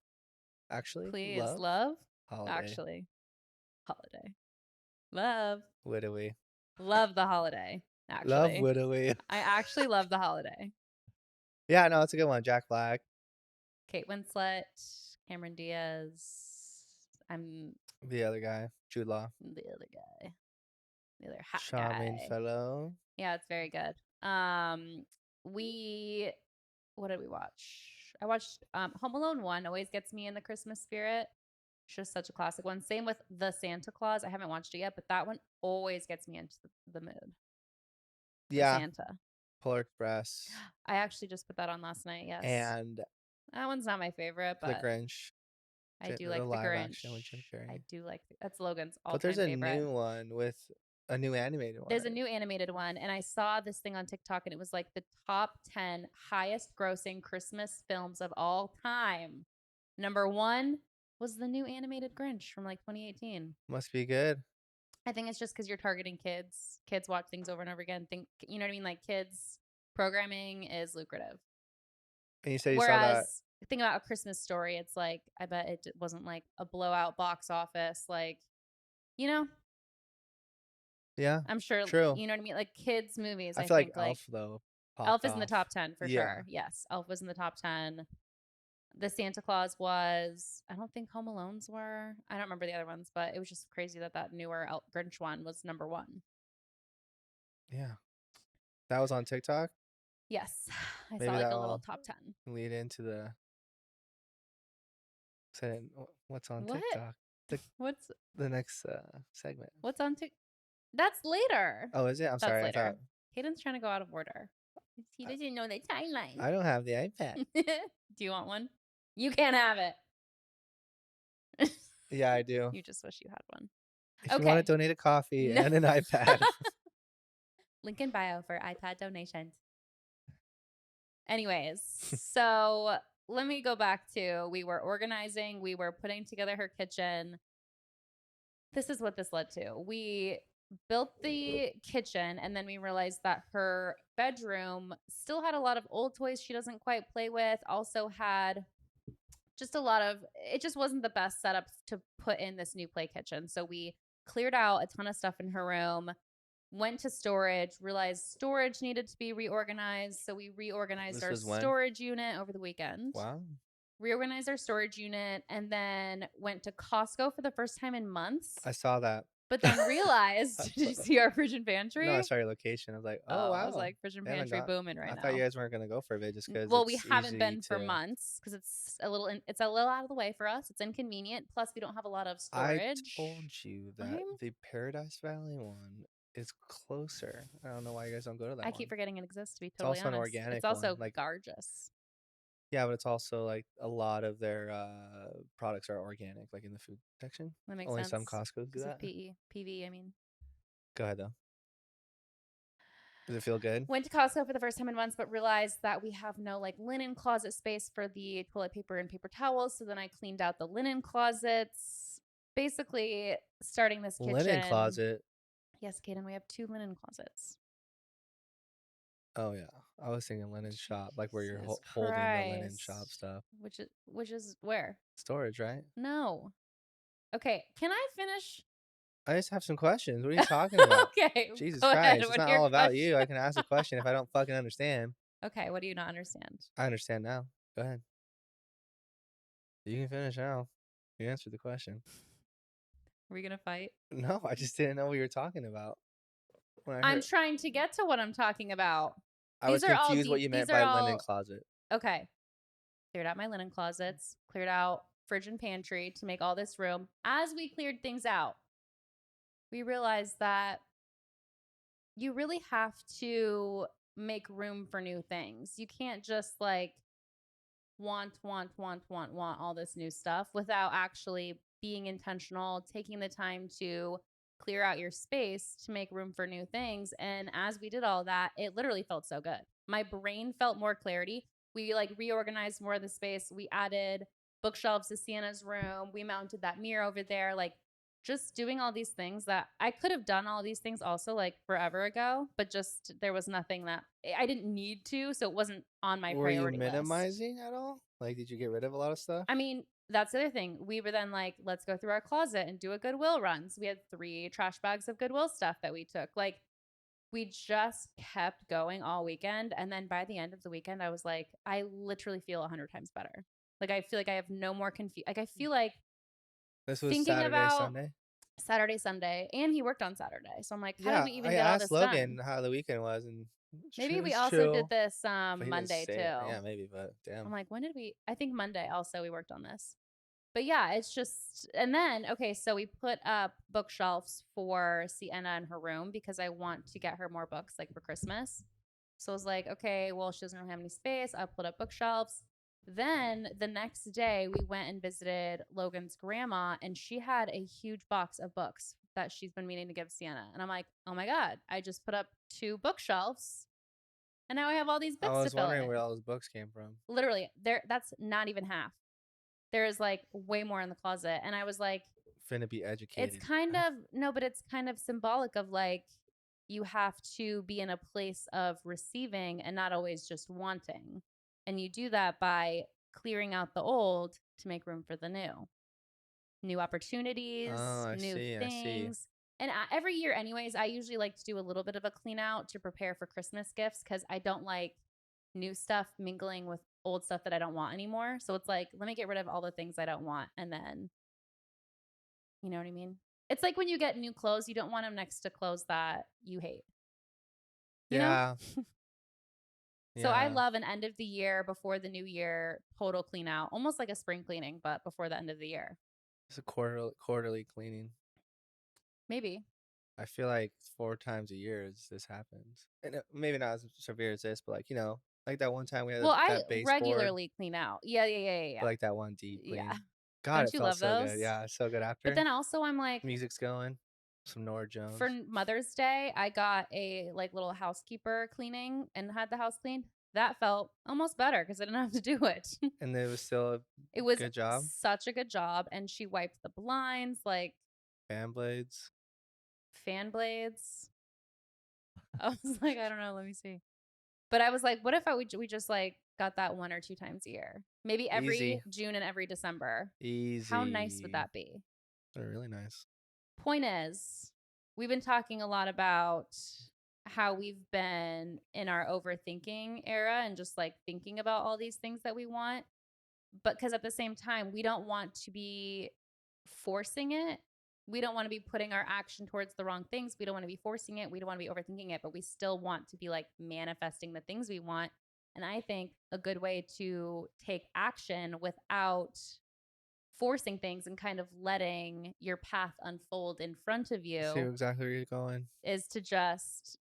Speaker 1: Actually,
Speaker 2: Please,
Speaker 1: Love
Speaker 2: love.
Speaker 1: Holiday.
Speaker 2: Actually, holiday. Love.
Speaker 1: Widowy.
Speaker 2: Love the holiday.
Speaker 1: Love
Speaker 2: Actually.
Speaker 1: Widowy.
Speaker 2: I actually love the holiday.
Speaker 1: Yeah, no, it's a good one. Jack Black.
Speaker 2: Kate Winslet, Cameron Diaz. I'm
Speaker 1: The other guy. Jude Law.
Speaker 2: the other guy. The other hot
Speaker 1: Charming
Speaker 2: guy.
Speaker 1: fellow.
Speaker 2: Yeah, it's very good. We what did we watch? I watched Home Alone 1 always gets me in the Christmas spirit. It's just such a classic one. Same with The Santa Claus. I haven't watched it yet, but that one always gets me into the mood for
Speaker 1: Yeah.
Speaker 2: Santa.
Speaker 1: Polar Express.
Speaker 2: I actually just put that on last night. Yes.
Speaker 1: And
Speaker 2: That one's not my favorite,
Speaker 1: The
Speaker 2: but
Speaker 1: Grinch.
Speaker 2: I do
Speaker 1: The
Speaker 2: like The
Speaker 1: live
Speaker 2: Grinch.
Speaker 1: action with Jim
Speaker 2: I
Speaker 1: Carrey.
Speaker 2: do like that's Logan's
Speaker 1: But there's
Speaker 2: all-time
Speaker 1: a
Speaker 2: favorite.
Speaker 1: new one with a new animated one,
Speaker 2: There's a
Speaker 1: right?
Speaker 2: new animated one, and I saw this thing on TikTok, and it was like the top 10 highest grossing Christmas films of all time. Number one was the new animated Grinch from like 2018.
Speaker 1: Must be good.
Speaker 2: I think it's just because you're targeting kids. Kids watch things over and over again. Think you know what I mean? Like kids programming is lucrative.
Speaker 1: And you said you saw
Speaker 2: Whereas
Speaker 1: that
Speaker 2: think about A Christmas Story. It's like, I bet wasn't like a blowout box office. Like, you know,
Speaker 1: Yeah,
Speaker 2: I'm sure,
Speaker 1: true.
Speaker 2: you know what I mean? Like kids' movies,
Speaker 1: I
Speaker 2: I
Speaker 1: feel like
Speaker 2: think like
Speaker 1: Elf though
Speaker 2: Elf
Speaker 1: popped
Speaker 2: is in the
Speaker 1: off.
Speaker 2: top 10 for
Speaker 1: Yeah,
Speaker 2: sure. Yes, Elf was in the top 10. The Santa Claus was. I don't think Home Alones were. I don't remember the other ones, but it was just crazy that newer Grinch one was number one.
Speaker 1: yeah. That was on TikTok.
Speaker 2: Yes, I saw
Speaker 1: Maybe
Speaker 2: like a little
Speaker 1: that'll
Speaker 2: top 10.
Speaker 1: lead into the what's on
Speaker 2: What?
Speaker 1: TikTok. The
Speaker 2: What's
Speaker 1: the next segment.
Speaker 2: what's on TikTok? That's later.
Speaker 1: Oh, is it? I'm
Speaker 2: That's
Speaker 1: sorry. I thought
Speaker 2: later. Hayden's trying to go out of order. He
Speaker 1: I,
Speaker 2: doesn't know the timeline.
Speaker 1: I don't have the iPad.
Speaker 2: Do you want one? You can't have it.
Speaker 1: Yeah, I do.
Speaker 2: You just wish you had one.
Speaker 1: If you want to
Speaker 2: Okay.
Speaker 1: donate a coffee
Speaker 2: No.
Speaker 1: and an iPad,
Speaker 2: Link in bio for iPad donations. Anyways, so let me go back to we were organizing, we were putting together her kitchen. This is what this led to. We built the kitchen and then we realized that her bedroom still had a lot of old toys she doesn't quite play with, also had just a lot of it just wasn't the best setup to put in this new play kitchen. So we cleared out a ton of stuff in her room, went to storage, realized storage needed to be reorganized. So we reorganized
Speaker 1: this
Speaker 2: our
Speaker 1: was when.
Speaker 2: storage unit over the weekend,
Speaker 1: Wow.
Speaker 2: reorganized our storage unit, and then went to Costco for the first time in months.
Speaker 1: I saw that.
Speaker 2: But then realized, did you see our fridge and
Speaker 1: No, I
Speaker 2: pantry?
Speaker 1: saw your location. I was like, oh
Speaker 2: Oh, I was
Speaker 1: wow,
Speaker 2: like, fridge and
Speaker 1: they haven't
Speaker 2: pantry
Speaker 1: got.
Speaker 2: booming
Speaker 1: I
Speaker 2: right
Speaker 1: thought you
Speaker 2: now.
Speaker 1: guys weren't gonna go for it just because
Speaker 2: Well, we
Speaker 1: it's
Speaker 2: haven't
Speaker 1: easy
Speaker 2: been for
Speaker 1: to.
Speaker 2: months because it's a little out of the way for us. It's inconvenient. Plus, we don't have a lot of
Speaker 1: I
Speaker 2: storage.
Speaker 1: told you that
Speaker 2: I'm
Speaker 1: the Paradise Valley one is closer. I don't know why you guys don't go to that
Speaker 2: I keep
Speaker 1: one.
Speaker 2: forgetting it exists, to be
Speaker 1: It's
Speaker 2: totally
Speaker 1: also an
Speaker 2: honest. It's
Speaker 1: organic one.
Speaker 2: also
Speaker 1: Like,
Speaker 2: gorgeous.
Speaker 1: yeah, but it's also like a lot of their products are organic, like in the food section.
Speaker 2: That makes
Speaker 1: Only some
Speaker 2: sense
Speaker 1: Costco's do
Speaker 2: because of
Speaker 1: that.
Speaker 2: PV. I mean,
Speaker 1: Go ahead though. Does it feel good?
Speaker 2: went to Costco for the first time in months, but realized that we have no like linen closet space for the toilet paper and paper towels. So then I cleaned out the linen closets. Basically, starting this
Speaker 1: Linen
Speaker 2: kitchen.
Speaker 1: closet.
Speaker 2: Yes, Kaden, we have 2 linen closets.
Speaker 1: Oh yeah, I was thinking linen shop, like where you're
Speaker 2: Jesus
Speaker 1: holding the linen shop
Speaker 2: Christ.
Speaker 1: stuff.
Speaker 2: Which is where?
Speaker 1: Storage, right?
Speaker 2: No. Okay, can I finish?
Speaker 1: I just have some questions. What are you talking about?
Speaker 2: Okay,
Speaker 1: Jesus
Speaker 2: go ahead.
Speaker 1: Christ, it's
Speaker 2: What
Speaker 1: not
Speaker 2: are your
Speaker 1: all about you. I
Speaker 2: questions?
Speaker 1: can ask a question if I don't fucking understand.
Speaker 2: Okay, what do you not understand?
Speaker 1: I understand now. Go ahead. You can finish now. You answered the question.
Speaker 2: Are we gonna fight?
Speaker 1: No, I just didn't know what you were talking about. When I
Speaker 2: I'm
Speaker 1: heard,
Speaker 2: trying to get to what I'm talking about.
Speaker 1: I was confused what you
Speaker 2: These
Speaker 1: meant
Speaker 2: are
Speaker 1: by linen
Speaker 2: all
Speaker 1: closet.
Speaker 2: okay. Cleared out my linen closets, cleared out fridge and pantry to make all this room. As we cleared things out, we realized that you really have to make room for new things. You can't just like want all this new stuff without actually being intentional, taking the time to clear out your space to make room for new things. And as we did all that, it literally felt so good. My brain felt more clarity. We like reorganized more of the space. We added bookshelves to Sienna's room. We mounted that mirror over there. Like just doing all these things that I could have done all these things also like forever ago, but just there was nothing that I didn't need to. So it wasn't on my
Speaker 1: Were you
Speaker 2: priority list.
Speaker 1: minimizing at all? Like, did you get rid of a lot of stuff?
Speaker 2: I mean, that's the other thing. We were then like, let's go through our closet and do a Goodwill run. So we had 3 trash bags of Goodwill stuff that we took. Like, we just kept going all weekend. And then by the end of the weekend, I was like, I literally feel 100 times better. Like, I feel like I have no more confusion. Like, I feel like
Speaker 1: This was
Speaker 2: thinking
Speaker 1: Saturday,
Speaker 2: about
Speaker 1: Sunday.
Speaker 2: Saturday, Sunday, and he worked on Saturday. So I'm like, how did
Speaker 1: Yeah,
Speaker 2: we even
Speaker 1: I
Speaker 2: get all
Speaker 1: asked
Speaker 2: this
Speaker 1: Logan
Speaker 2: done?
Speaker 1: how the weekend was, and
Speaker 2: Maybe we
Speaker 1: it's
Speaker 2: also did
Speaker 1: chill.
Speaker 2: this
Speaker 1: But he didn't
Speaker 2: Monday
Speaker 1: say it.
Speaker 2: too.
Speaker 1: Yeah, maybe, but
Speaker 2: I'm
Speaker 1: damn.
Speaker 2: like, when did we? I think Monday also we worked on this. But yeah, it's just, and then, okay, so we put up bookshelves for Sienna in her room because I want to get her more books like for Christmas. So I was like, okay, well, she doesn't really have any space. I'll put up bookshelves. Then the next day, we went and visited Logan's grandma, and she had a huge box of books that she's been meaning to give Sienna. And I'm like, oh my God, I just put up 2 bookshelves, and now I have all these
Speaker 1: I
Speaker 2: books to
Speaker 1: was
Speaker 2: fill
Speaker 1: wondering
Speaker 2: in.
Speaker 1: where all those books came from.
Speaker 2: Literally, that's not even half. There is like way more in the closet. And I was like,
Speaker 1: Finna be
Speaker 2: it's
Speaker 1: educated.
Speaker 2: kind of, no, but it's kind of symbolic of like, you have to be in a place of receiving and not always just wanting. And you do that by clearing out the old to make room for the new
Speaker 1: Oh,
Speaker 2: opportunities,
Speaker 1: I
Speaker 2: new
Speaker 1: see, I see.
Speaker 2: things. And every year, anyways, I usually like to do a little bit of a clean out to prepare for Christmas gifts because I don't like new stuff mingling with old stuff that I don't want anymore. So it's like, let me get rid of all the things I don't want. And then, you know what I mean? It's like when you get new clothes, you don't want them next to clothes that you hate, you know?
Speaker 1: Yeah,
Speaker 2: So I
Speaker 1: yeah.
Speaker 2: love an end of the year before the new year total clean out, almost like a spring cleaning, but before the end of the year.
Speaker 1: It's a quarterly cleaning.
Speaker 2: Maybe.
Speaker 1: I feel like 4 times a year this happens. And, maybe not as severe as this, but, like, like that one time we had
Speaker 2: Well, I
Speaker 1: that baseboard,
Speaker 2: regularly clean out. Yeah, yeah, yeah, yeah,
Speaker 1: but,
Speaker 2: yeah.
Speaker 1: like, that one deep
Speaker 2: Yeah.
Speaker 1: clean. God,
Speaker 2: Don't
Speaker 1: it
Speaker 2: you
Speaker 1: felt
Speaker 2: love
Speaker 1: so good.
Speaker 2: those?
Speaker 1: Yeah, so good
Speaker 2: But
Speaker 1: after.
Speaker 2: then also I'm like,
Speaker 1: Music's going, some Nora
Speaker 2: for
Speaker 1: Jones,
Speaker 2: Mother's Day, I got a like little housekeeper cleaning and had the house cleaned. That felt almost better because I didn't have to do it.
Speaker 1: and it was still a
Speaker 2: It was
Speaker 1: good job.
Speaker 2: such a good job. And she wiped the blinds, like
Speaker 1: Fan blades,
Speaker 2: fan blades. I was like, I don't know. Let me see. But I was like, what if we just like got that 1 or 2 times a year? Maybe every
Speaker 1: easy,
Speaker 2: June and every December. How nice would
Speaker 1: easy.
Speaker 2: that be?
Speaker 1: They're really nice.
Speaker 2: Point is, we've been talking a lot about how we've been in our overthinking era and just like thinking about all these things that we want. But because at the same time, we don't want to be forcing it. We don't want to be putting our action towards the wrong things. We don't want to be forcing it. We don't want to be overthinking it, but we still want to be like manifesting the things we want. And I think a good way to take action without forcing things and kind of letting your path unfold in front of
Speaker 1: I see
Speaker 2: you
Speaker 1: exactly where you're going.
Speaker 2: is to just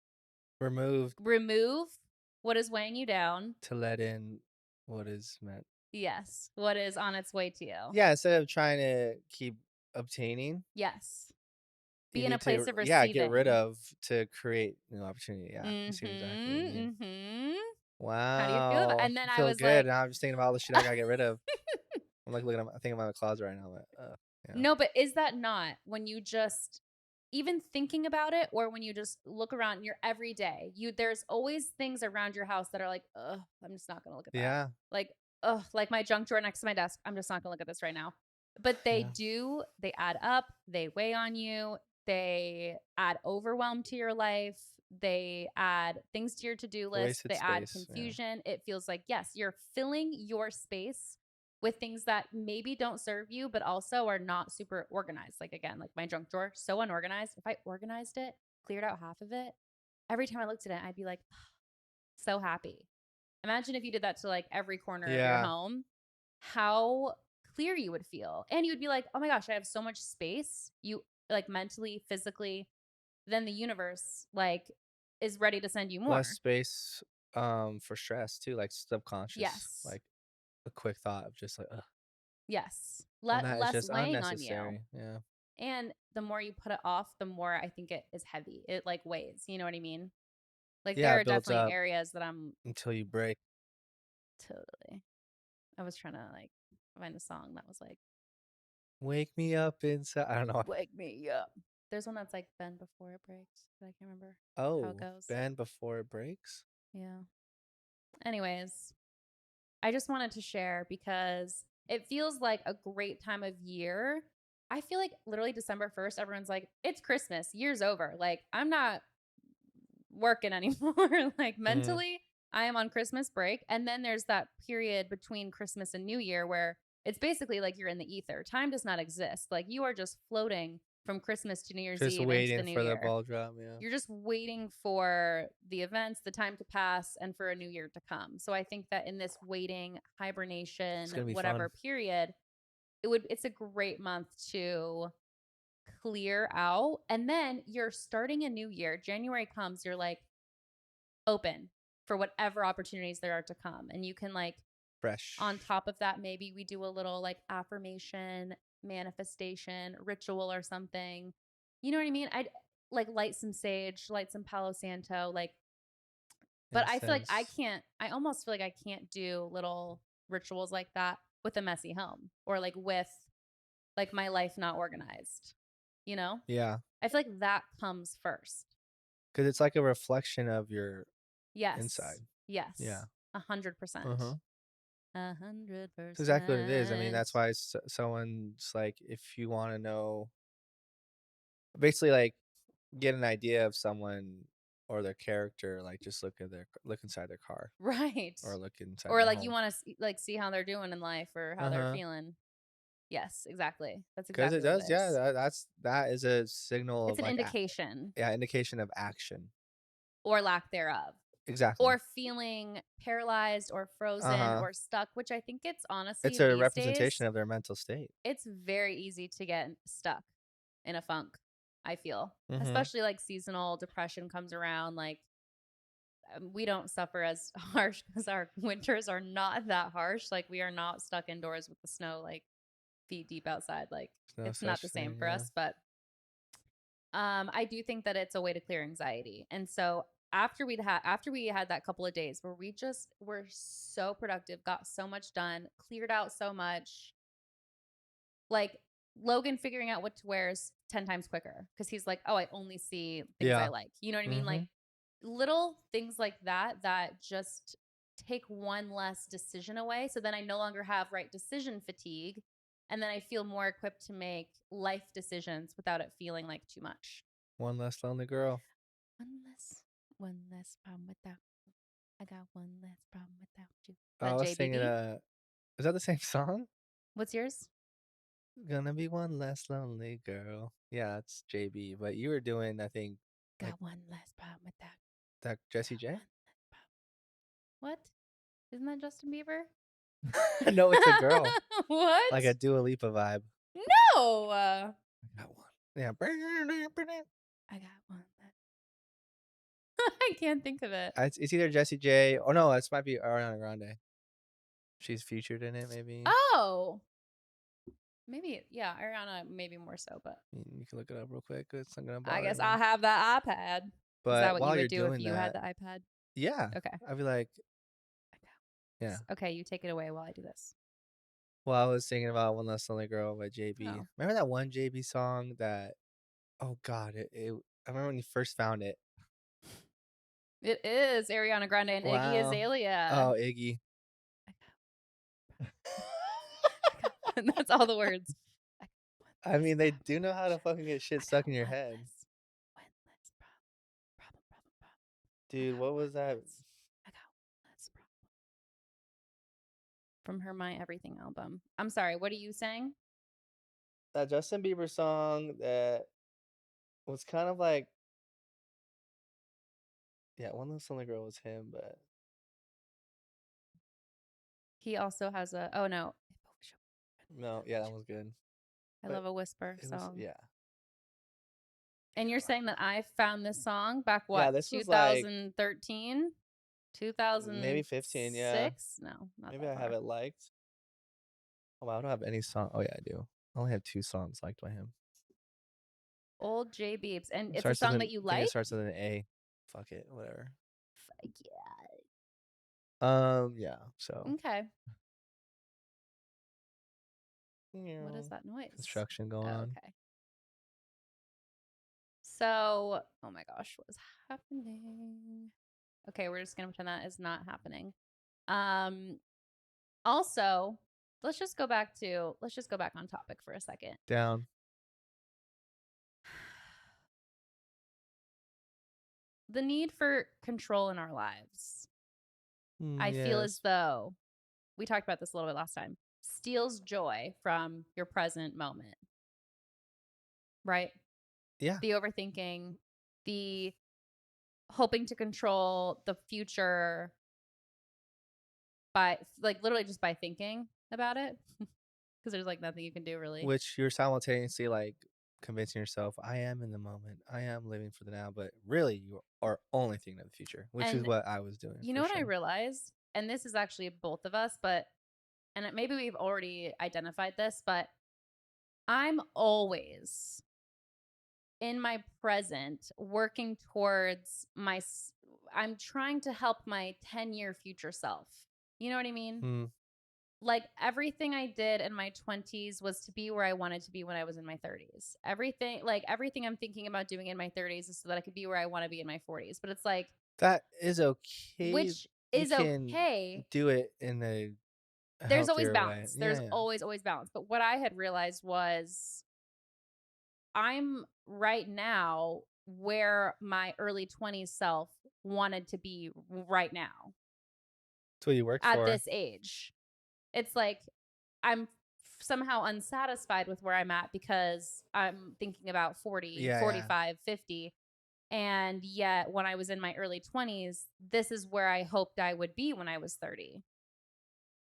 Speaker 1: Removed
Speaker 2: remove what is weighing you down.
Speaker 1: to let in what is meant.
Speaker 2: Yes, what is on its way to you.
Speaker 1: Yeah, instead of trying to keep obtaining,
Speaker 2: Yes.
Speaker 1: you
Speaker 2: Be in a
Speaker 1: need
Speaker 2: place
Speaker 1: to,
Speaker 2: of
Speaker 1: yeah, get rid
Speaker 2: receiving.
Speaker 1: of to create new opportunity. Yeah, I see exactly what you mean.
Speaker 2: Mhm. Mhm. How do you feel about?
Speaker 1: Wow,
Speaker 2: And then
Speaker 1: I
Speaker 2: I
Speaker 1: feel
Speaker 2: was
Speaker 1: good.
Speaker 2: like
Speaker 1: Now I'm just thinking about all the shit I gotta get rid of. I'm like looking at, thinking about my closet right now. I'm like, yeah,
Speaker 2: no, but is that not when you just even thinking about it or when you just look around your everyday, there's always things around your house that are like, "Ugh, I'm just not going to look at that."
Speaker 1: yeah,
Speaker 2: Like, "Ugh, like my junk drawer next to my desk, I'm just not going to look at this right now." But
Speaker 1: yeah.
Speaker 2: they add up, they weigh on you, they add overwhelm to your life, they add things to your to-do
Speaker 1: It's a
Speaker 2: list,
Speaker 1: wasted
Speaker 2: they add
Speaker 1: space. Yeah,
Speaker 2: confusion. It feels like, yes, you're filling your space with things that maybe don't serve you, but also are not super organized. Like, again, like my junk drawer, so unorganized. If I organized it, cleared out half of it, every time I looked at it, I'd be like, so happy. Imagine if you did that to like every corner of your
Speaker 1: yeah.
Speaker 2: home, how clear you would feel. And you would be like, oh my gosh, I have so much space. You like mentally, physically, then the universe like is ready to send you
Speaker 1: Less
Speaker 2: more.
Speaker 1: space, for stress too, like subconscious,
Speaker 2: Yes.
Speaker 1: like a quick thought of just like, ugh.
Speaker 2: Yes.
Speaker 1: And that is
Speaker 2: Less
Speaker 1: just
Speaker 2: weighing on you.
Speaker 1: unnecessary. Yeah,
Speaker 2: And the more you put it off, the more I think it is heavy. It like weighs, you know what I mean? Like
Speaker 1: yeah.
Speaker 2: there
Speaker 1: It
Speaker 2: are
Speaker 1: builds
Speaker 2: definitely
Speaker 1: up
Speaker 2: areas that I'm
Speaker 1: until you break.
Speaker 2: totally. I was trying to like find a song that was like
Speaker 1: Wake me up inside. I don't know.
Speaker 2: wake me up. There's one that's like bend before it breaks, but I can't remember how it
Speaker 1: Oh,
Speaker 2: goes.
Speaker 1: bend before it breaks.
Speaker 2: Yeah. Anyways, I just wanted to share because it feels like a great time of year. I feel like literally December 1st, everyone's like, it's Christmas, year's over. Like, I'm not working anymore. Like
Speaker 1: Mm,
Speaker 2: mentally, I am on Christmas break. And then there's that period between Christmas and New Year where it's basically like you're in the ether. Time does not exist. Like you are just floating from Christmas to New Year's
Speaker 1: just
Speaker 2: Eve into the
Speaker 1: waiting
Speaker 2: new
Speaker 1: for the
Speaker 2: year.
Speaker 1: ball drop. Yeah,
Speaker 2: You're just waiting for the events, the time to pass, and for a new year to come. So I think that in this waiting,
Speaker 1: it's
Speaker 2: hibernation,
Speaker 1: gonna be fun.
Speaker 2: whatever period, it's a great month to clear out. And then you're starting a new year. January comes, you're like, open for whatever opportunities there are to come. And you can like on
Speaker 1: Fresh.
Speaker 2: top of that, maybe we do a little like affirmation, manifestation, ritual or something. You know what I mean? I'd like light some sage, light some Palo Santo, like but I feel like
Speaker 1: Incense.
Speaker 2: I almost feel like I can't do little rituals like that with a messy home or like with like my life not organized. You know?
Speaker 1: Yeah,
Speaker 2: I feel like that comes first.
Speaker 1: because it's like a reflection of your
Speaker 2: Yes.
Speaker 1: inside. Yeah.
Speaker 2: Yes.
Speaker 1: Uh huh.
Speaker 2: 100%.
Speaker 1: It's exactly what it is. I mean,
Speaker 2: 100%.
Speaker 1: that's why someone's like, if you want to know, basically, like, get an idea of someone or their character, like, just look inside their car
Speaker 2: Right.
Speaker 1: or look inside
Speaker 2: Or
Speaker 1: their
Speaker 2: like you
Speaker 1: home.
Speaker 2: want to like see how they're doing in life or how
Speaker 1: Uh
Speaker 2: they're
Speaker 1: huh.
Speaker 2: feeling. Yes, exactly. That's
Speaker 1: Because it
Speaker 2: exactly what it
Speaker 1: does, yeah.
Speaker 2: is.
Speaker 1: That is a signal
Speaker 2: It's
Speaker 1: of
Speaker 2: an
Speaker 1: like,
Speaker 2: indication
Speaker 1: yeah, indication of action.
Speaker 2: or lack thereof.
Speaker 1: Exactly.
Speaker 2: Or feeling paralyzed or
Speaker 1: Uh
Speaker 2: frozen
Speaker 1: huh.
Speaker 2: or stuck, which I think it's
Speaker 1: It's
Speaker 2: honestly
Speaker 1: a
Speaker 2: these
Speaker 1: representation
Speaker 2: days,
Speaker 1: of their mental state.
Speaker 2: it's very easy to get stuck in a funk, I feel.
Speaker 1: Mm-hmm.
Speaker 2: Especially like seasonal depression comes around. Like we don't suffer as harsh because our winters are not that harsh. Like we are not stuck indoors with the snow like feet deep outside. Like
Speaker 1: There's no
Speaker 2: it's not the
Speaker 1: such
Speaker 2: same
Speaker 1: thing.
Speaker 2: for
Speaker 1: Yeah.
Speaker 2: us, but I do think that it's a way to clear anxiety. And so after we had that couple of days where we just were so productive, got so much done, cleared out so much, like Logan figuring out what to wear is 10 times quicker because he's like, oh, I only see things I
Speaker 1: Yeah.
Speaker 2: like. You know what I mean?
Speaker 1: Mm-hmm.
Speaker 2: Like little things like that that just take one less decision away. So then I no longer have right decision fatigue. And then I feel more equipped to make life decisions without it feeling like too much.
Speaker 1: One less lonely girl.
Speaker 2: One less problem without. I got one less problem without you. Is
Speaker 1: I
Speaker 2: that
Speaker 1: was thinking,
Speaker 2: JBB?
Speaker 1: is that the same song?
Speaker 2: What's yours?
Speaker 1: Gonna be one less lonely girl. Yeah, that's JB. But you were doing, I think, like
Speaker 2: Got one less problem without.
Speaker 1: that Jessie
Speaker 2: Got
Speaker 1: J.
Speaker 2: one less problem. What? Isn't that Justin Bieber?
Speaker 1: No, it's a girl, like a
Speaker 2: What?
Speaker 1: Dua Lipa vibe.
Speaker 2: No.
Speaker 1: I got one. Yeah.
Speaker 2: I got one less. I can't think of it.
Speaker 1: It's either Jessie J. Oh no, this might be Ariana Grande. She's featured in it, maybe.
Speaker 2: Oh, maybe. Yeah, Ariana, maybe more so, but
Speaker 1: You can look it up real quick. It's not gonna
Speaker 2: I
Speaker 1: bother
Speaker 2: guess
Speaker 1: me.
Speaker 2: I'll have that iPad. Is that
Speaker 1: But
Speaker 2: what you
Speaker 1: while you're
Speaker 2: would do if
Speaker 1: doing
Speaker 2: you had
Speaker 1: that,
Speaker 2: the iPad?
Speaker 1: yeah,
Speaker 2: Okay.
Speaker 1: I'd be like,
Speaker 2: I got
Speaker 1: yeah.
Speaker 2: this. Okay, you take it away while I do this.
Speaker 1: Well, I was thinking about One Less Lonely Girl by JB.
Speaker 2: Oh,
Speaker 1: Remember that one JB song that? Oh God, I remember when you first found it.
Speaker 2: it is Ariana Grande and Iggy
Speaker 1: Wow.
Speaker 2: Azalea.
Speaker 1: Oh, Iggy.
Speaker 2: I That's all the words. I got one
Speaker 1: I
Speaker 2: less
Speaker 1: mean, they do know how to fucking get
Speaker 2: I
Speaker 1: shit
Speaker 2: got
Speaker 1: stuck in your head.
Speaker 2: one less problem. I
Speaker 1: Dude,
Speaker 2: got
Speaker 1: what
Speaker 2: one
Speaker 1: was that?
Speaker 2: less. I got one less problem. From her My Everything album. I'm sorry, what are you saying?
Speaker 1: That Justin Bieber song that was kind of like, yeah, One Less Lonely Girl was him, but
Speaker 2: He also has a oh no.
Speaker 1: no, yeah, that was good.
Speaker 2: I
Speaker 1: But
Speaker 2: love a whisper
Speaker 1: it was,
Speaker 2: song.
Speaker 1: yeah.
Speaker 2: And you're saying that I found this song back
Speaker 1: Yeah,
Speaker 2: what,
Speaker 1: this was like
Speaker 2: 2013?
Speaker 1: maybe 15, yeah.
Speaker 2: 2006? No, not
Speaker 1: Maybe
Speaker 2: that
Speaker 1: I have
Speaker 2: far.
Speaker 1: it liked. Oh, wow, I don't have any song. Oh, yeah, I do. I only have two songs liked by him.
Speaker 2: Old J Beeps. And
Speaker 1: It
Speaker 2: it's a
Speaker 1: starts with
Speaker 2: song
Speaker 1: an,
Speaker 2: that you
Speaker 1: I think it
Speaker 2: like?
Speaker 1: starts with an A. Fuck it, whatever.
Speaker 2: Fuck yeah.
Speaker 1: Yeah, so,
Speaker 2: Okay.
Speaker 1: you
Speaker 2: What is
Speaker 1: know,
Speaker 2: that noise?
Speaker 1: construction going
Speaker 2: Oh,
Speaker 1: on.
Speaker 2: okay. So, oh my gosh, what is happening? Okay, we're just gonna pretend that is not happening. Um, also, let's just go back on topic for a second.
Speaker 1: Down.
Speaker 2: The need for control in our lives. I feel as
Speaker 1: Yes.
Speaker 2: though we talked about this a little bit last time. Steals joy from your present moment, right?
Speaker 1: Yeah.
Speaker 2: The overthinking, the hoping to control the future by like literally just by thinking about it because there's like nothing you can do really.
Speaker 1: Which you're simultaneously like convincing yourself, I am in the moment. I am living for the now, but really you are only thinking of the future, which is
Speaker 2: And
Speaker 1: what I was doing
Speaker 2: you know
Speaker 1: for
Speaker 2: what I
Speaker 1: sure.
Speaker 2: realized? And this is actually both of us, but maybe we've already identified this, but I'm always in my present working towards I'm trying to help my 10-year future self. You know what I mean?
Speaker 1: Mm,
Speaker 2: Like everything I did in my 20s was to be where I wanted to be when I was in my 30s. Everything I'm thinking about doing in my 30s is so that I could be where I want to be in my 40s. But it's like,
Speaker 1: that is okay.
Speaker 2: which
Speaker 1: You
Speaker 2: is
Speaker 1: can
Speaker 2: okay.
Speaker 1: do it in a a
Speaker 2: There's always
Speaker 1: healthier way.
Speaker 2: balance.
Speaker 1: Yeah,
Speaker 2: There's
Speaker 1: yeah.
Speaker 2: always balance. But what I had realized was I'm right now where my early 20s self wanted to be right now
Speaker 1: It's what you work
Speaker 2: at
Speaker 1: for.
Speaker 2: this age. It's like I'm somehow unsatisfied with where I'm at because I'm thinking about 40,
Speaker 1: Yeah, yeah.
Speaker 2: 45, 50. And yet, when I was in my early 20s, this is where I hoped I would be when I was 30.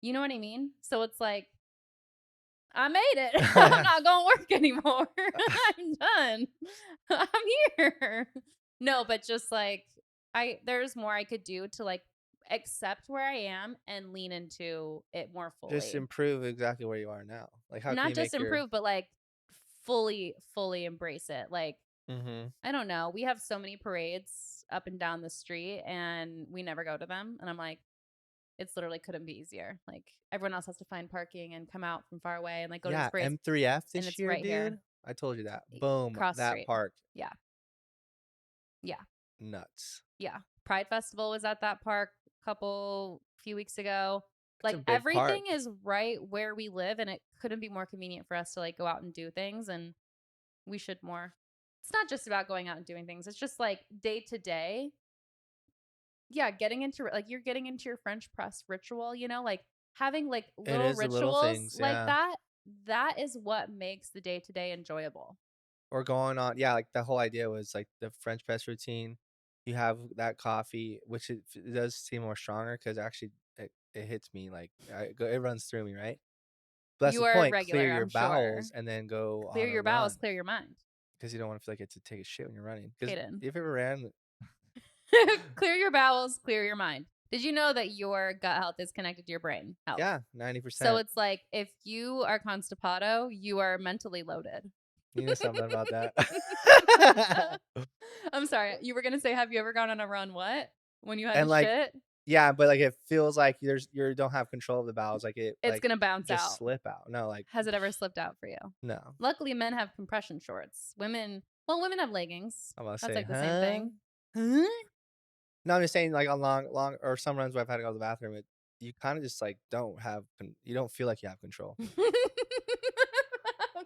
Speaker 2: You know what I mean? So it's like, I made it. I'm not going to work anymore. I'm done. I'm here. No, but just like, there's more I could do to like accept where I am and lean into it more
Speaker 1: Just
Speaker 2: fully.
Speaker 1: improve exactly where you are now. Like, how can
Speaker 2: Not
Speaker 1: you
Speaker 2: just
Speaker 1: make your
Speaker 2: improve, but like fully embrace it. Like,
Speaker 1: mhm.
Speaker 2: I don't know. We have so many parades up and down the street and we never go to them. And I'm like, it's literally couldn't be easier. Like everyone else has to find parking and come out from far away and like go to these
Speaker 1: Yeah,
Speaker 2: parades.
Speaker 1: M3F
Speaker 2: And
Speaker 1: this
Speaker 2: it's
Speaker 1: year,
Speaker 2: right here,
Speaker 1: dude. I told you that. Boom,
Speaker 2: cross
Speaker 1: that
Speaker 2: street.
Speaker 1: park.
Speaker 2: Yeah. Yeah.
Speaker 1: Nuts.
Speaker 2: Yeah. Pride Festival was at that park few weeks ago.
Speaker 1: It's a
Speaker 2: Like
Speaker 1: big park.
Speaker 2: everything is right where we live and it couldn't be more convenient for us to like go out and do things and we should more. It's not just about going out and doing things. It's just like day to day. Yeah, getting into like you're getting into your French press ritual, like having like
Speaker 1: It
Speaker 2: little
Speaker 1: is the little
Speaker 2: rituals
Speaker 1: things,
Speaker 2: like
Speaker 1: yeah.
Speaker 2: that. That is what makes the day to day enjoyable.
Speaker 1: Or going on yeah, like, the whole idea was, like, the French press routine. You have that coffee, which it does seem more stronger because actually it hits me, like, it runs through me, right? But that's
Speaker 2: You
Speaker 1: the
Speaker 2: are
Speaker 1: point, clear
Speaker 2: regular,
Speaker 1: your
Speaker 2: I'm sure.
Speaker 1: bowels and then go
Speaker 2: Clear
Speaker 1: on a
Speaker 2: your bowels,
Speaker 1: run
Speaker 2: clear your mind.
Speaker 1: because you don't wanna feel like you have to take a shit when you're running. Because
Speaker 2: Kaden.
Speaker 1: if you ever ran
Speaker 2: Clear your bowels, clear your mind. Did you know that your gut health is connected to your brain health?
Speaker 1: yeah,
Speaker 2: So
Speaker 1: 90%.
Speaker 2: it's like if you are constipado, you are mentally loaded.
Speaker 1: You know something about that.
Speaker 2: I'm sorry. You were gonna say, have you ever gone on a run? What? When you had to
Speaker 1: And, like
Speaker 2: shit?
Speaker 1: yeah, but, like, it feels like you don't have control of the bowels, like, it,
Speaker 2: It's
Speaker 1: like,
Speaker 2: gonna bounce
Speaker 1: just
Speaker 2: out.
Speaker 1: slip out. No, like,
Speaker 2: Has it ever slipped out for you?
Speaker 1: no.
Speaker 2: Luckily, men have compression shorts. Women have leggings.
Speaker 1: I'm about to
Speaker 2: That's
Speaker 1: say,
Speaker 2: like the same
Speaker 1: "Huh?
Speaker 2: thing.
Speaker 1: Huh?" No, I'm just saying, like, on long or some runs where I've had to go to the bathroom, you kinda just, like, don't have you don't feel like you have control
Speaker 2: I'm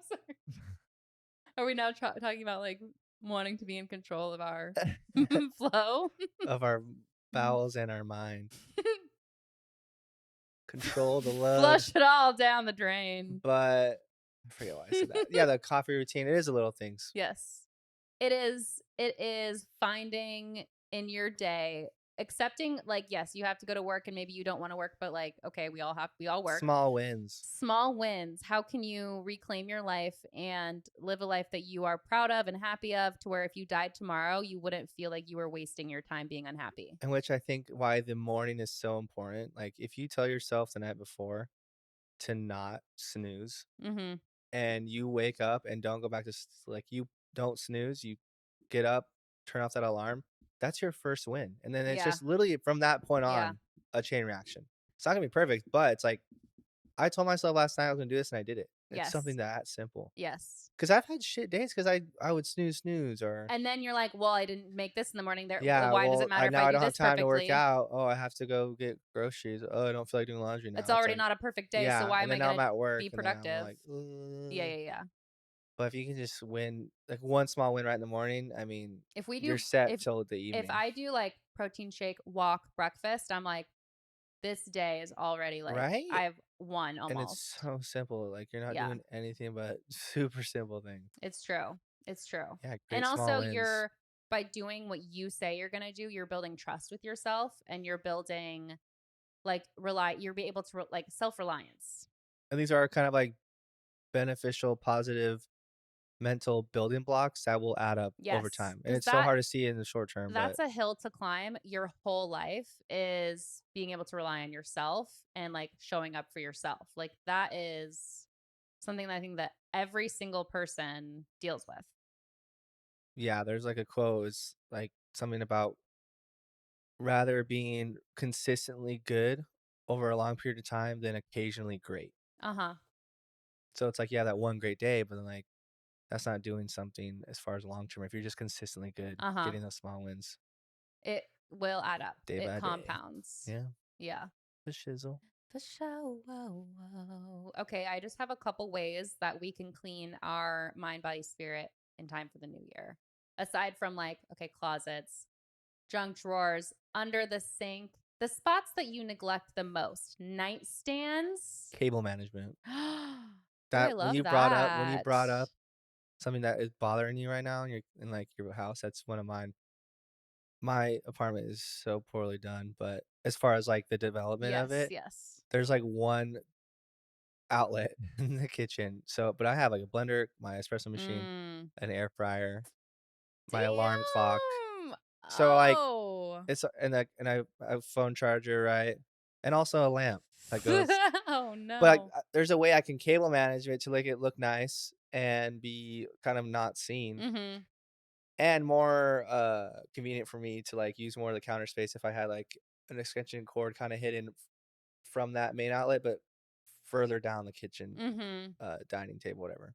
Speaker 2: sorry. Are we now talking about like wanting to be in control of our flow?
Speaker 1: of our bowels and our mind. Control the load,
Speaker 2: Flush it all down the drain.
Speaker 1: but I forget why I said that. Yeah, the coffee routine, it is the little things.
Speaker 2: Yes. It is finding in your day accepting like yes, you have to go to work and maybe you don't want to work, but like okay, we all work.
Speaker 1: Small wins.
Speaker 2: Small wins. How can you reclaim your life and live a life that you are proud of and happy of to where if you died tomorrow, you wouldn't feel like you were wasting your time being unhappy?
Speaker 1: In which I think why the morning is so important. Like, if you tell yourself the night before to not snooze
Speaker 2: Mhm.
Speaker 1: and you wake up and don't go back to like, you don't snooze, you get up, turn off that alarm, that's your first win. And then it's
Speaker 2: Yeah.
Speaker 1: just literally from that point
Speaker 2: Yeah.
Speaker 1: on a chain reaction. It's not gonna be perfect, but it's like, I told myself last night I was gonna do this and I did it. It's
Speaker 2: Yes.
Speaker 1: something that simple.
Speaker 2: Yes.
Speaker 1: Because I've had shit days because I would snooze or
Speaker 2: And then you're like, "Well, I didn't make this in the morning. There
Speaker 1: yeah,
Speaker 2: why does
Speaker 1: well,
Speaker 2: it matter if
Speaker 1: now
Speaker 2: I
Speaker 1: I
Speaker 2: do
Speaker 1: don't have
Speaker 2: this
Speaker 1: time to work
Speaker 2: perfectly?
Speaker 1: out. Oh, I have to go get groceries. Oh, I don't feel like doing laundry
Speaker 2: It's
Speaker 1: now. It's
Speaker 2: already
Speaker 1: like,
Speaker 2: not a perfect day, so
Speaker 1: yeah,
Speaker 2: why
Speaker 1: and
Speaker 2: am
Speaker 1: then
Speaker 2: I
Speaker 1: now
Speaker 2: going
Speaker 1: I'm
Speaker 2: to
Speaker 1: at work
Speaker 2: be
Speaker 1: and then I'm
Speaker 2: productive?"
Speaker 1: like,
Speaker 2: Yeah,
Speaker 1: ugh.
Speaker 2: yeah, yeah.
Speaker 1: But if you can just win like one small win right in the morning, I mean,
Speaker 2: If we
Speaker 1: you're
Speaker 2: do
Speaker 1: set till the
Speaker 2: if
Speaker 1: evening,
Speaker 2: I do like protein shake, walk, breakfast, I'm like this day is already like
Speaker 1: right?
Speaker 2: I've won
Speaker 1: And it's
Speaker 2: almost.
Speaker 1: so simple. Like you're not
Speaker 2: Yeah.
Speaker 1: doing anything but super simple things.
Speaker 2: It's true. It's true.
Speaker 1: Yeah,
Speaker 2: And
Speaker 1: great small
Speaker 2: also
Speaker 1: wins.
Speaker 2: you're by doing what you say you're going to do, you're building trust with yourself and you're building like you're be able to like self-reliance.
Speaker 1: And these are kind of like beneficial, positive mental building blocks that will add up over
Speaker 2: Yes,
Speaker 1: time. And
Speaker 2: cuz
Speaker 1: it's so hard to see in the short term, but
Speaker 2: that's a hill to climb your whole life is being able to rely on yourself and like showing up for yourself. Like that is something that I think that every single person deals with.
Speaker 1: yeah, there's like a quote, it's like something about rather being consistently good over a long period of time than occasionally great.
Speaker 2: Uh-huh.
Speaker 1: So it's like, yeah, that one great day, but then like that's not doing something as far as long term. If you're just consistently good,
Speaker 2: Uh-huh.
Speaker 1: getting those small wins
Speaker 2: It will add up.
Speaker 1: day
Speaker 2: It
Speaker 1: by day.
Speaker 2: compounds.
Speaker 1: Yeah,
Speaker 2: Yeah.
Speaker 1: the shizzle.
Speaker 2: For sure. Whoa, whoa. Okay, I just have a couple ways that we can clean our mind, body, spirit in time for the new year. Aside from like, okay, closets, junk drawers, under the sink, the spots that you neglect the most, nightstands.
Speaker 1: Cable management.
Speaker 2: Oh, I
Speaker 1: That
Speaker 2: love
Speaker 1: when you
Speaker 2: that.
Speaker 1: brought up something that is bothering you right now in like your house, that's one of mine. My apartment is so poorly done, but as far as like the development of
Speaker 2: Yes,
Speaker 1: it,
Speaker 2: yes.
Speaker 1: there's like one outlet in the kitchen. So, but I have like a blender, my espresso machine,
Speaker 2: Mm.
Speaker 1: an air fryer, my alarm clock.
Speaker 2: Damn.
Speaker 1: So like
Speaker 2: Oh.
Speaker 1: it's and I have a phone charger, right? And also a lamp that goes.
Speaker 2: Oh
Speaker 1: But like,
Speaker 2: no.
Speaker 1: there's a way I can cable manage it to make it look nice and be kind of not seen
Speaker 2: Mhm.
Speaker 1: and more convenient for me to like use more of the counter space if I had like an extension cord kind of hidden from that main outlet, but further down the kitchen
Speaker 2: Mhm.
Speaker 1: dining table, whatever.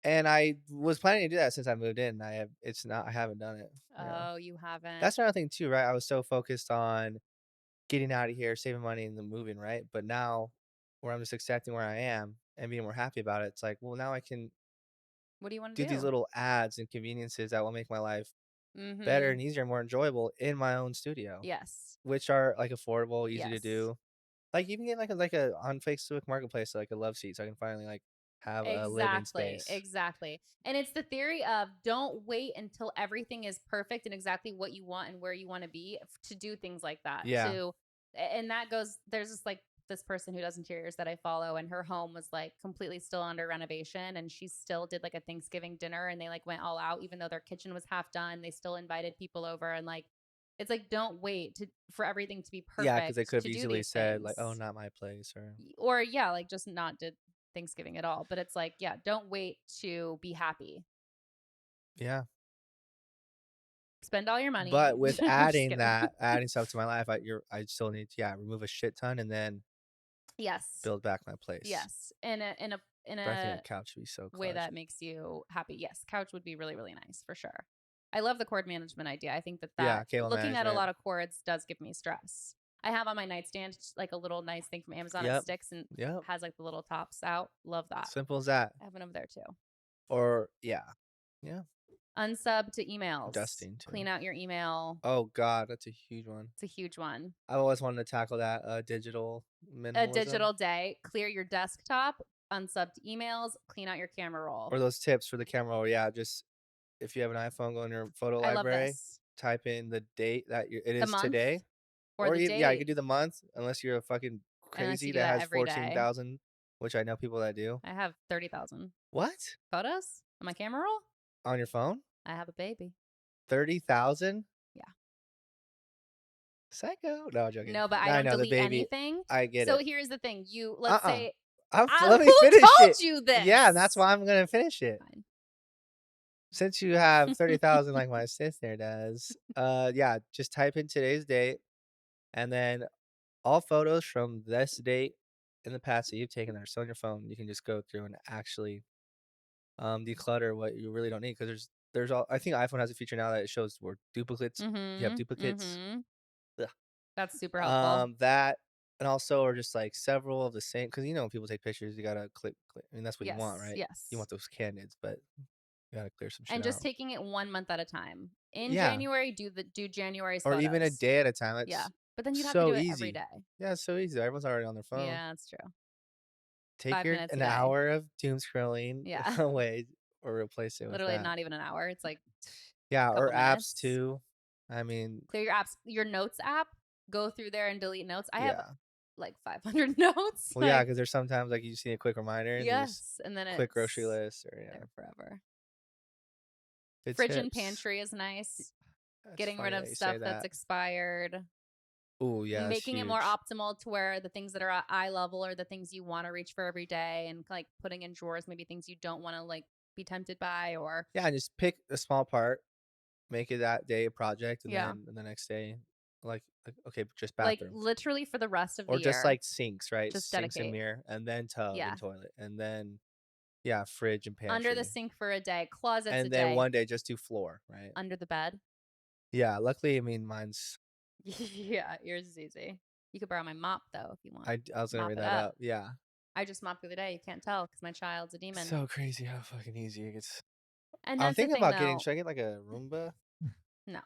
Speaker 1: And I was planning to do that since I moved in. I haven't done it.
Speaker 2: Oh, you haven't.
Speaker 1: That's another thing too, right? I was so focused on getting out of here, saving money, and then moving, right? But now, where I'm just accepting where I am and being more happy about it, it's like, well, now I can
Speaker 2: What do you wanna
Speaker 1: do these
Speaker 2: do?
Speaker 1: little ads and conveniences that will make my life better
Speaker 2: Mhm.
Speaker 1: and easier and more enjoyable in my own studio,
Speaker 2: Yes.
Speaker 1: which are like affordable, easy to
Speaker 2: Yes.
Speaker 1: do. Like even get like a on Facebook Marketplace, like a love seat, so I can finally like have a living
Speaker 2: Exactly,
Speaker 1: space.
Speaker 2: exactly. And it's the theory of don't wait until everything is perfect and exactly what you want and where you want to be to do things like that.
Speaker 1: Yeah,
Speaker 2: And that goes, there's this like this person who does interiors that I follow, and her home was like completely still under renovation. And she still did like a Thanksgiving dinner and they like went all out, even though their kitchen was half done. They still invited people over and like, it's like, don't wait for everything to be
Speaker 1: yeah, because they
Speaker 2: perfect
Speaker 1: could have
Speaker 2: to do
Speaker 1: easily
Speaker 2: these
Speaker 1: said like, "Oh,
Speaker 2: things.
Speaker 1: not my place," or
Speaker 2: Or yeah, like just not did Thanksgiving at all. But it's like, yeah, don't wait to be happy.
Speaker 1: yeah.
Speaker 2: Spend all your money.
Speaker 1: But with
Speaker 2: I'm just kidding.
Speaker 1: adding stuff to my life, I still need to, yeah, remove a shit ton and then
Speaker 2: Yes.
Speaker 1: build back my place.
Speaker 2: Yes. In
Speaker 1: But I think a
Speaker 2: a
Speaker 1: couch would be so
Speaker 2: way
Speaker 1: clutch.
Speaker 2: that makes you happy. Yes, couch would be really, really nice for sure. I love the cord management idea. I think that
Speaker 1: Yeah, cable
Speaker 2: looking at a
Speaker 1: management.
Speaker 2: lot of cords does give me stress. I have on my nightstand like a little nice thing from Amazon. It
Speaker 1: Yep,
Speaker 2: sticks and
Speaker 1: yep.
Speaker 2: has like the little tops out. Love that.
Speaker 1: Simple as that.
Speaker 2: I have one over there too.
Speaker 1: Or yeah, yeah,
Speaker 2: Unsub to emails.
Speaker 1: dusting
Speaker 2: Clean
Speaker 1: too.
Speaker 2: out your email.
Speaker 1: Oh god, that's a huge one.
Speaker 2: It's a huge one.
Speaker 1: I've always wanted to tackle that, digital
Speaker 2: A
Speaker 1: minimalism
Speaker 2: digital day, clear your desktop, unsub to emails, clean out your camera roll.
Speaker 1: or those tips for the camera roll. Yeah, just if you have an iPhone, go in your photo
Speaker 2: I love
Speaker 1: library,
Speaker 2: this.
Speaker 1: type in the date that it
Speaker 2: The
Speaker 1: is
Speaker 2: month
Speaker 1: today,
Speaker 2: or
Speaker 1: or
Speaker 2: the
Speaker 1: yeah, you
Speaker 2: date,
Speaker 1: could do the month unless you're a fucking
Speaker 2: unless you
Speaker 1: crazy
Speaker 2: do
Speaker 1: that
Speaker 2: that
Speaker 1: has
Speaker 2: every day.
Speaker 1: 14,000, which I know people that do.
Speaker 2: I have 30,000
Speaker 1: What?
Speaker 2: photos on my camera roll.
Speaker 1: On your phone?
Speaker 2: I have a baby.
Speaker 1: 30,000?
Speaker 2: Yeah.
Speaker 1: Psycho. No, I'm joking.
Speaker 2: No, but I
Speaker 1: I
Speaker 2: don't
Speaker 1: know the
Speaker 2: delete
Speaker 1: baby.
Speaker 2: anything.
Speaker 1: I get
Speaker 2: So
Speaker 1: it.
Speaker 2: here's the thing. Let's
Speaker 1: Uh-uh.
Speaker 2: say,
Speaker 1: Let me
Speaker 2: who
Speaker 1: finish
Speaker 2: told
Speaker 1: it.
Speaker 2: you
Speaker 1: Yeah, and that's
Speaker 2: this?
Speaker 1: why I'm gonna finish it.
Speaker 2: Fine.
Speaker 1: Since you have 30,000 like my sister does, yeah, just type in today's date and then all photos from this date in the past that you've taken that are still on your phone, you can just go through and actually declutter what you really don't need because there's all I think iPhone has a feature now that it shows where duplicates you have
Speaker 2: Mm-hmm.
Speaker 1: duplicates.
Speaker 2: Mm-hmm.
Speaker 1: Ugh.
Speaker 2: That's super helpful.
Speaker 1: That and also are just like several of the same because you know when people take pictures you gotta click. I mean that's what you want,
Speaker 2: Yes.
Speaker 1: right? You
Speaker 2: Yes.
Speaker 1: want those candids, but you gotta clear some shit
Speaker 2: And just
Speaker 1: out.
Speaker 2: taking it 1 month at a time. In
Speaker 1: Yeah,
Speaker 2: January, do January's
Speaker 1: or even a
Speaker 2: photos.
Speaker 1: day at a time.
Speaker 2: Yeah.
Speaker 1: It's
Speaker 2: But then you'd have to
Speaker 1: so
Speaker 2: do it every
Speaker 1: easy.
Speaker 2: day.
Speaker 1: Yeah, it's so easy. Everyone's already on their phone.
Speaker 2: Yeah, that's true.
Speaker 1: Take
Speaker 2: 5
Speaker 1: your
Speaker 2: minutes a
Speaker 1: an
Speaker 2: day.
Speaker 1: hour of doom scrolling
Speaker 2: Yeah.
Speaker 1: away or replace it with
Speaker 2: Literally
Speaker 1: that.
Speaker 2: not even an hour. It's like
Speaker 1: Yeah,
Speaker 2: a
Speaker 1: or
Speaker 2: couple
Speaker 1: apps
Speaker 2: minutes.
Speaker 1: too. I mean,
Speaker 2: Clear your apps, your notes app, go through there and delete notes. I have
Speaker 1: yeah.
Speaker 2: like 500 notes.
Speaker 1: Well, yeah,
Speaker 2: Like,
Speaker 1: because there's sometimes like you just need a quick reminder and just
Speaker 2: yes. And then
Speaker 1: quick grocery
Speaker 2: it's
Speaker 1: list or yeah,
Speaker 2: there forever.
Speaker 1: good
Speaker 2: Fridge and
Speaker 1: tips.
Speaker 2: pantry is nice.
Speaker 1: That's
Speaker 2: Getting rid
Speaker 1: funny
Speaker 2: of
Speaker 1: that you say
Speaker 2: stuff that's
Speaker 1: that.
Speaker 2: expired.
Speaker 1: Oh yeah, that's
Speaker 2: Making it more
Speaker 1: huge.
Speaker 2: optimal to where the things that are at eye level are the things you want to reach for every day, and like putting in drawers maybe things you don't want to like be tempted by, or
Speaker 1: Yeah, and just pick a small part, make it that day a project, and
Speaker 2: yeah,
Speaker 1: then the next day, okay, just
Speaker 2: like
Speaker 1: bathroom.
Speaker 2: literally for the rest of the
Speaker 1: Or just
Speaker 2: year
Speaker 1: like sinks, right?
Speaker 2: just
Speaker 1: Sinks and
Speaker 2: dedicate.
Speaker 1: mirror, and then tub
Speaker 2: Yeah.
Speaker 1: and toilet, and then yeah, fridge and
Speaker 2: Under the
Speaker 1: pantry,
Speaker 2: sink for a day, closets a
Speaker 1: and then
Speaker 2: day,
Speaker 1: one day just do floor, right?
Speaker 2: under the bed.
Speaker 1: Yeah, luckily, I mean, mine's
Speaker 2: Yeah, yours is easy. You could borrow my mop though if you want.
Speaker 1: I was gonna
Speaker 2: Mop
Speaker 1: bring
Speaker 2: it
Speaker 1: that
Speaker 2: up.
Speaker 1: up. Yeah.
Speaker 2: I just mopped the other day. You can't tell because my child's a
Speaker 1: It's
Speaker 2: demon.
Speaker 1: so crazy how fucking easy it gets.
Speaker 2: And
Speaker 1: I'm
Speaker 2: that's the
Speaker 1: thinking
Speaker 2: thing
Speaker 1: about getting.
Speaker 2: though.
Speaker 1: Should I get like a Roomba?
Speaker 2: No,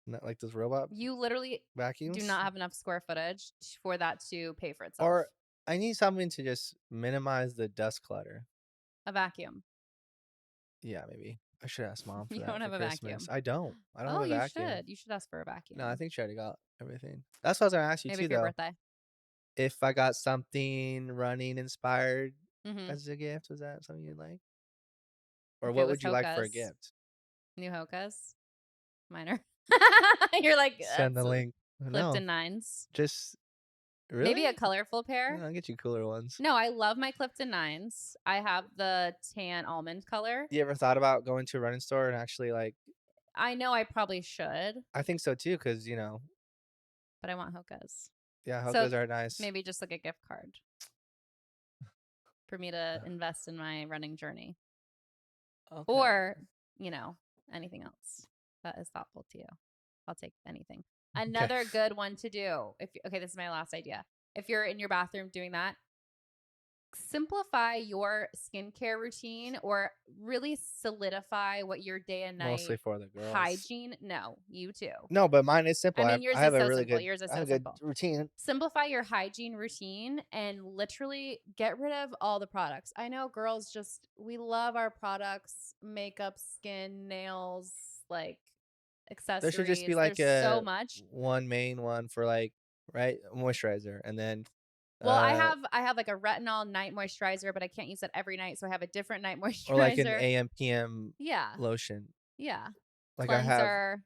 Speaker 1: Not like those robot
Speaker 2: you literally do
Speaker 1: vacuums?
Speaker 2: not have enough square footage for that to pay for itself.
Speaker 1: Or I need something to just minimize the dust clutter.
Speaker 2: A vacuum.
Speaker 1: Yeah, maybe. I should ask mom for
Speaker 2: You
Speaker 1: that
Speaker 2: don't
Speaker 1: for
Speaker 2: have a
Speaker 1: Christmas.
Speaker 2: vacuum.
Speaker 1: I don't. I don't have
Speaker 2: Oh,
Speaker 1: a
Speaker 2: you
Speaker 1: vacuum.
Speaker 2: should. You should ask for a
Speaker 1: No, I
Speaker 2: vacuum.
Speaker 1: think she already got everything. That's what I was gonna ask you
Speaker 2: Maybe
Speaker 1: too,
Speaker 2: for your
Speaker 1: though.
Speaker 2: birthday.
Speaker 1: If I got something running inspired
Speaker 2: Mm-hmm.
Speaker 1: as a gift, was that something you'd like? Or
Speaker 2: If it
Speaker 1: what
Speaker 2: was
Speaker 1: would you like for a
Speaker 2: Hoka's,
Speaker 1: gift?
Speaker 2: new Hoka's, minor. You're like,
Speaker 1: Send the
Speaker 2: that's
Speaker 1: link. No,
Speaker 2: Clifton Nines.
Speaker 1: just
Speaker 2: Maybe a
Speaker 1: really.
Speaker 2: colorful pair.
Speaker 1: I'll get you cooler ones.
Speaker 2: No, I love my Clifton Nines. I have the tan almond color.
Speaker 1: You ever thought about going to a running store and actually like?
Speaker 2: I know I probably should,
Speaker 1: I think so too, because
Speaker 2: but I want Hoka's.
Speaker 1: yeah,
Speaker 2: So
Speaker 1: Hoka's are nice.
Speaker 2: maybe just like a gift card for me to invest in my running journey.
Speaker 1: Okay.
Speaker 2: Or, you know, anything else that is thoughtful to you. I'll take anything.
Speaker 1: Okay.
Speaker 2: Another good one to do. Okay, this is my last idea. If you're in your bathroom doing that, simplify your skincare routine or really solidify what your day and
Speaker 1: Mostly
Speaker 2: night
Speaker 1: for the girls.
Speaker 2: hygiene. No, you too.
Speaker 1: No, but mine is simple.
Speaker 2: I
Speaker 1: I
Speaker 2: mean,
Speaker 1: have,
Speaker 2: yours
Speaker 1: I
Speaker 2: is
Speaker 1: have a
Speaker 2: so
Speaker 1: really
Speaker 2: simple.
Speaker 1: good
Speaker 2: Yours is
Speaker 1: I have
Speaker 2: so
Speaker 1: a good
Speaker 2: simple.
Speaker 1: routine.
Speaker 2: Simplify your hygiene routine and literally get rid of all the products. I know girls we love our products, makeup, skin, nails, like
Speaker 1: There should just be
Speaker 2: accessories.
Speaker 1: like
Speaker 2: There's so
Speaker 1: a
Speaker 2: much.
Speaker 1: one main one for like right moisturizer, and then
Speaker 2: Well,
Speaker 1: uh
Speaker 2: I have like a retinol night moisturizer, but I can't use it every night, so I have a different night
Speaker 1: or like an
Speaker 2: moisturizer.
Speaker 1: AM PM
Speaker 2: Yeah.
Speaker 1: lotion.
Speaker 2: Yeah.
Speaker 1: Like I have
Speaker 2: Cleanser,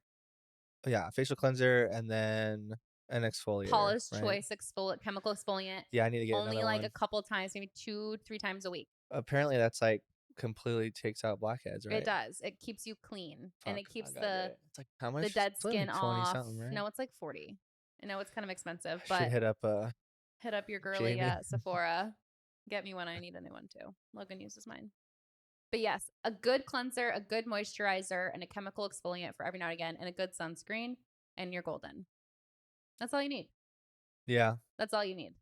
Speaker 1: yeah, facial cleanser and then an exfoliator,
Speaker 2: Paula's
Speaker 1: right?
Speaker 2: Choice chemical exfoliant,
Speaker 1: Yeah, I need to get
Speaker 2: only
Speaker 1: another
Speaker 2: like a
Speaker 1: one.
Speaker 2: couple times, maybe 2, 3 times a week.
Speaker 1: Apparently that's like completely takes out blackheads,
Speaker 2: It
Speaker 1: right?
Speaker 2: does. It keeps you clean and
Speaker 1: Fuck,
Speaker 2: it
Speaker 1: I
Speaker 2: keeps
Speaker 1: gotta get it. It's like how
Speaker 2: the
Speaker 1: much?
Speaker 2: dead
Speaker 1: It's only
Speaker 2: skin
Speaker 1: like 20
Speaker 2: off.
Speaker 1: something, right?
Speaker 2: No, it's like 40. I know it's kind of expensive,
Speaker 1: Should
Speaker 2: but
Speaker 1: hit up
Speaker 2: hit up your girly
Speaker 1: Jamie.
Speaker 2: at Sephora. Get me one. I need a new one too. Logan uses mine. But yes, a good cleanser, a good moisturizer, and a chemical exfoliant for every now and again, and a good sunscreen, and you're golden. That's all you need.
Speaker 1: Yeah,
Speaker 2: That's all you need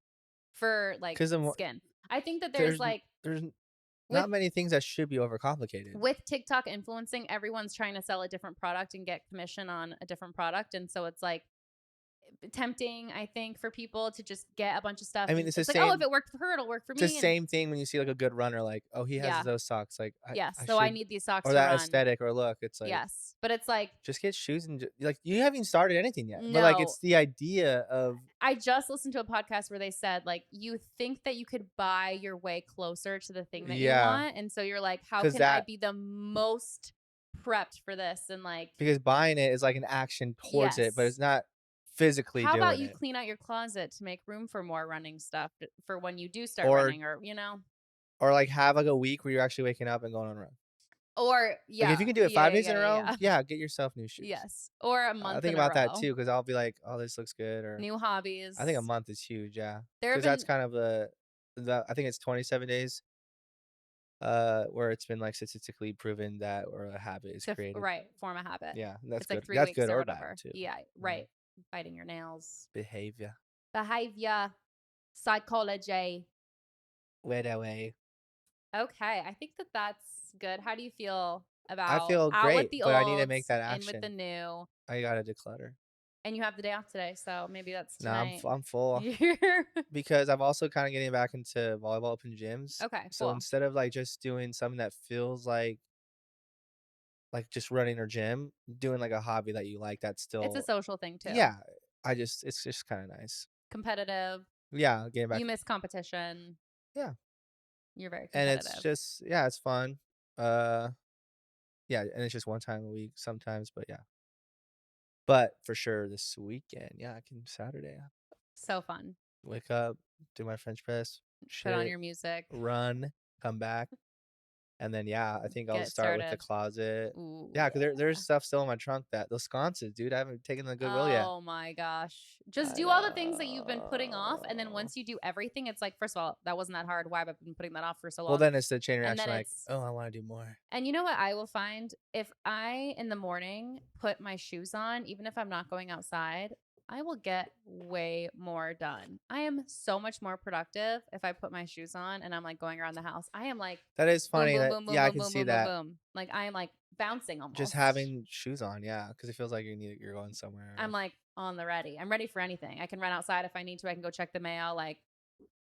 Speaker 2: for like
Speaker 1: because
Speaker 2: skin. I think that there's
Speaker 1: there's
Speaker 2: like
Speaker 1: there's
Speaker 2: with
Speaker 1: not many things that should be overcomplicated.
Speaker 2: with TikTok influencing, everyone's trying to sell a different product and get commission on a different product. And so it's like tempting, I think, for people to just get a bunch of stuff.
Speaker 1: I mean,
Speaker 2: And it's like, oh, if it worked for her, it'll work for
Speaker 1: it's the
Speaker 2: me. And
Speaker 1: same thing when you see like a good runner, like, oh, he has
Speaker 2: yeah,
Speaker 1: those socks. Like,
Speaker 2: yes.
Speaker 1: I
Speaker 2: So I
Speaker 1: should,
Speaker 2: need these socks
Speaker 1: or
Speaker 2: to
Speaker 1: that
Speaker 2: run.
Speaker 1: aesthetic or look. It's like,
Speaker 2: Yes. But it's like,
Speaker 1: just get shoes and like you haven't even started anything yet. But like,
Speaker 2: no.
Speaker 1: it's the idea of
Speaker 2: I just listened to a podcast where they said, like, you think that you could buy your way closer to the thing that you
Speaker 1: yeah,
Speaker 2: want. And so you're like, how
Speaker 1: because
Speaker 2: can I
Speaker 1: that
Speaker 2: be the most prepped for this? And like,
Speaker 1: because buying it is like an action towards it, but
Speaker 2: yes.
Speaker 1: it's not physically
Speaker 2: How about
Speaker 1: doing
Speaker 2: you
Speaker 1: it.
Speaker 2: clean out your closet to make room for more running stuff for when you do start
Speaker 1: Or
Speaker 2: running, or, you know?
Speaker 1: or like have like a week where you're actually waking up and going on a run.
Speaker 2: Or,
Speaker 1: Like if
Speaker 2: yeah.
Speaker 1: you can do it
Speaker 2: Yeah.
Speaker 1: 5
Speaker 2: Yeah.
Speaker 1: days in
Speaker 2: Yeah.
Speaker 1: a
Speaker 2: Yeah.
Speaker 1: row,
Speaker 2: Yeah.
Speaker 1: yeah, get yourself new shoes.
Speaker 2: Yes. Or a
Speaker 1: I
Speaker 2: month
Speaker 1: think
Speaker 2: in a
Speaker 1: about that
Speaker 2: row.
Speaker 1: too because I'll be like, oh, this looks good, or
Speaker 2: New hobbies.
Speaker 1: I think a month is huge, yeah,
Speaker 2: There have
Speaker 1: because that's
Speaker 2: been
Speaker 1: kind of the I think it's 27 days, where it's been like statistically proven that or a habit is
Speaker 2: to
Speaker 1: created.
Speaker 2: right form a habit.
Speaker 1: Yeah, that's
Speaker 2: It's like
Speaker 1: good.
Speaker 2: 3
Speaker 1: That's
Speaker 2: weeks
Speaker 1: good
Speaker 2: or
Speaker 1: or bad
Speaker 2: whatever.
Speaker 1: too.
Speaker 2: Yeah. Right. Biting your nails.
Speaker 1: Behavior.
Speaker 2: Behavior. Psychology.
Speaker 1: Way that way.
Speaker 2: Okay. I think that that's good. How do you feel
Speaker 1: I
Speaker 2: about
Speaker 1: feel
Speaker 2: out with
Speaker 1: great,
Speaker 2: the
Speaker 1: but I need to
Speaker 2: old,
Speaker 1: make that
Speaker 2: in with the
Speaker 1: action.
Speaker 2: new?
Speaker 1: I gotta declutter.
Speaker 2: And you have the day off today, so maybe that's
Speaker 1: Nah,
Speaker 2: tonight.
Speaker 1: I'm full
Speaker 2: You're-
Speaker 1: because I'm also kind of getting back into volleyball open gyms.
Speaker 2: okay,
Speaker 1: So
Speaker 2: cool.
Speaker 1: instead of like just doing something that feels like just running or gym, doing like a hobby that you like that's
Speaker 2: It's a
Speaker 1: still
Speaker 2: social thing too.
Speaker 1: yeah. It's just kind of nice.
Speaker 2: Competitive.
Speaker 1: Yeah, getting back.
Speaker 2: You miss competition.
Speaker 1: Yeah,
Speaker 2: You're very
Speaker 1: and it's
Speaker 2: competitive.
Speaker 1: just yeah, it's fun. Uh, yeah, and it's just one time a week sometimes, but yeah. But for sure this weekend, yeah, I can Saturday.
Speaker 2: So fun.
Speaker 1: Wake up, do my French press,
Speaker 2: Put on
Speaker 1: shit,
Speaker 2: your music.
Speaker 1: run, come back, and then yeah, I think I'll
Speaker 2: Get
Speaker 1: start with the
Speaker 2: started.
Speaker 1: closet.
Speaker 2: Ooh,
Speaker 1: Yeah, because
Speaker 2: yeah.
Speaker 1: there's stuff still in my trunk that those sconces, dude. I haven't taken the Goodwill yet.
Speaker 2: Oh my gosh. Just
Speaker 1: I
Speaker 2: do all the things that you've been putting off. And then
Speaker 1: know.
Speaker 2: once you do everything, it's like, first of all, that wasn't that hard. Why have I been putting that off for so long?
Speaker 1: Well, then it's the chain
Speaker 2: And
Speaker 1: reaction,
Speaker 2: then
Speaker 1: like,
Speaker 2: it's,
Speaker 1: oh, I want to do more.
Speaker 2: and you know what I will find? If I, in the morning, put my shoes on, even if I'm not going outside, I will get way more done. I am so much more productive if I put my shoes on and I'm like going around the house. I am like
Speaker 1: That is
Speaker 2: boom,
Speaker 1: funny
Speaker 2: boom,
Speaker 1: that
Speaker 2: boom, boom,
Speaker 1: yeah, I
Speaker 2: boom,
Speaker 1: can
Speaker 2: boom,
Speaker 1: see
Speaker 2: boom, boom,
Speaker 1: that.
Speaker 2: boom. Like I am like bouncing
Speaker 1: Just
Speaker 2: almost.
Speaker 1: having shoes on, yeah, because it feels like you're going somewhere.
Speaker 2: I'm like on the ready. I'm ready for anything. I can run outside if I need to. I can go check the mail. Like,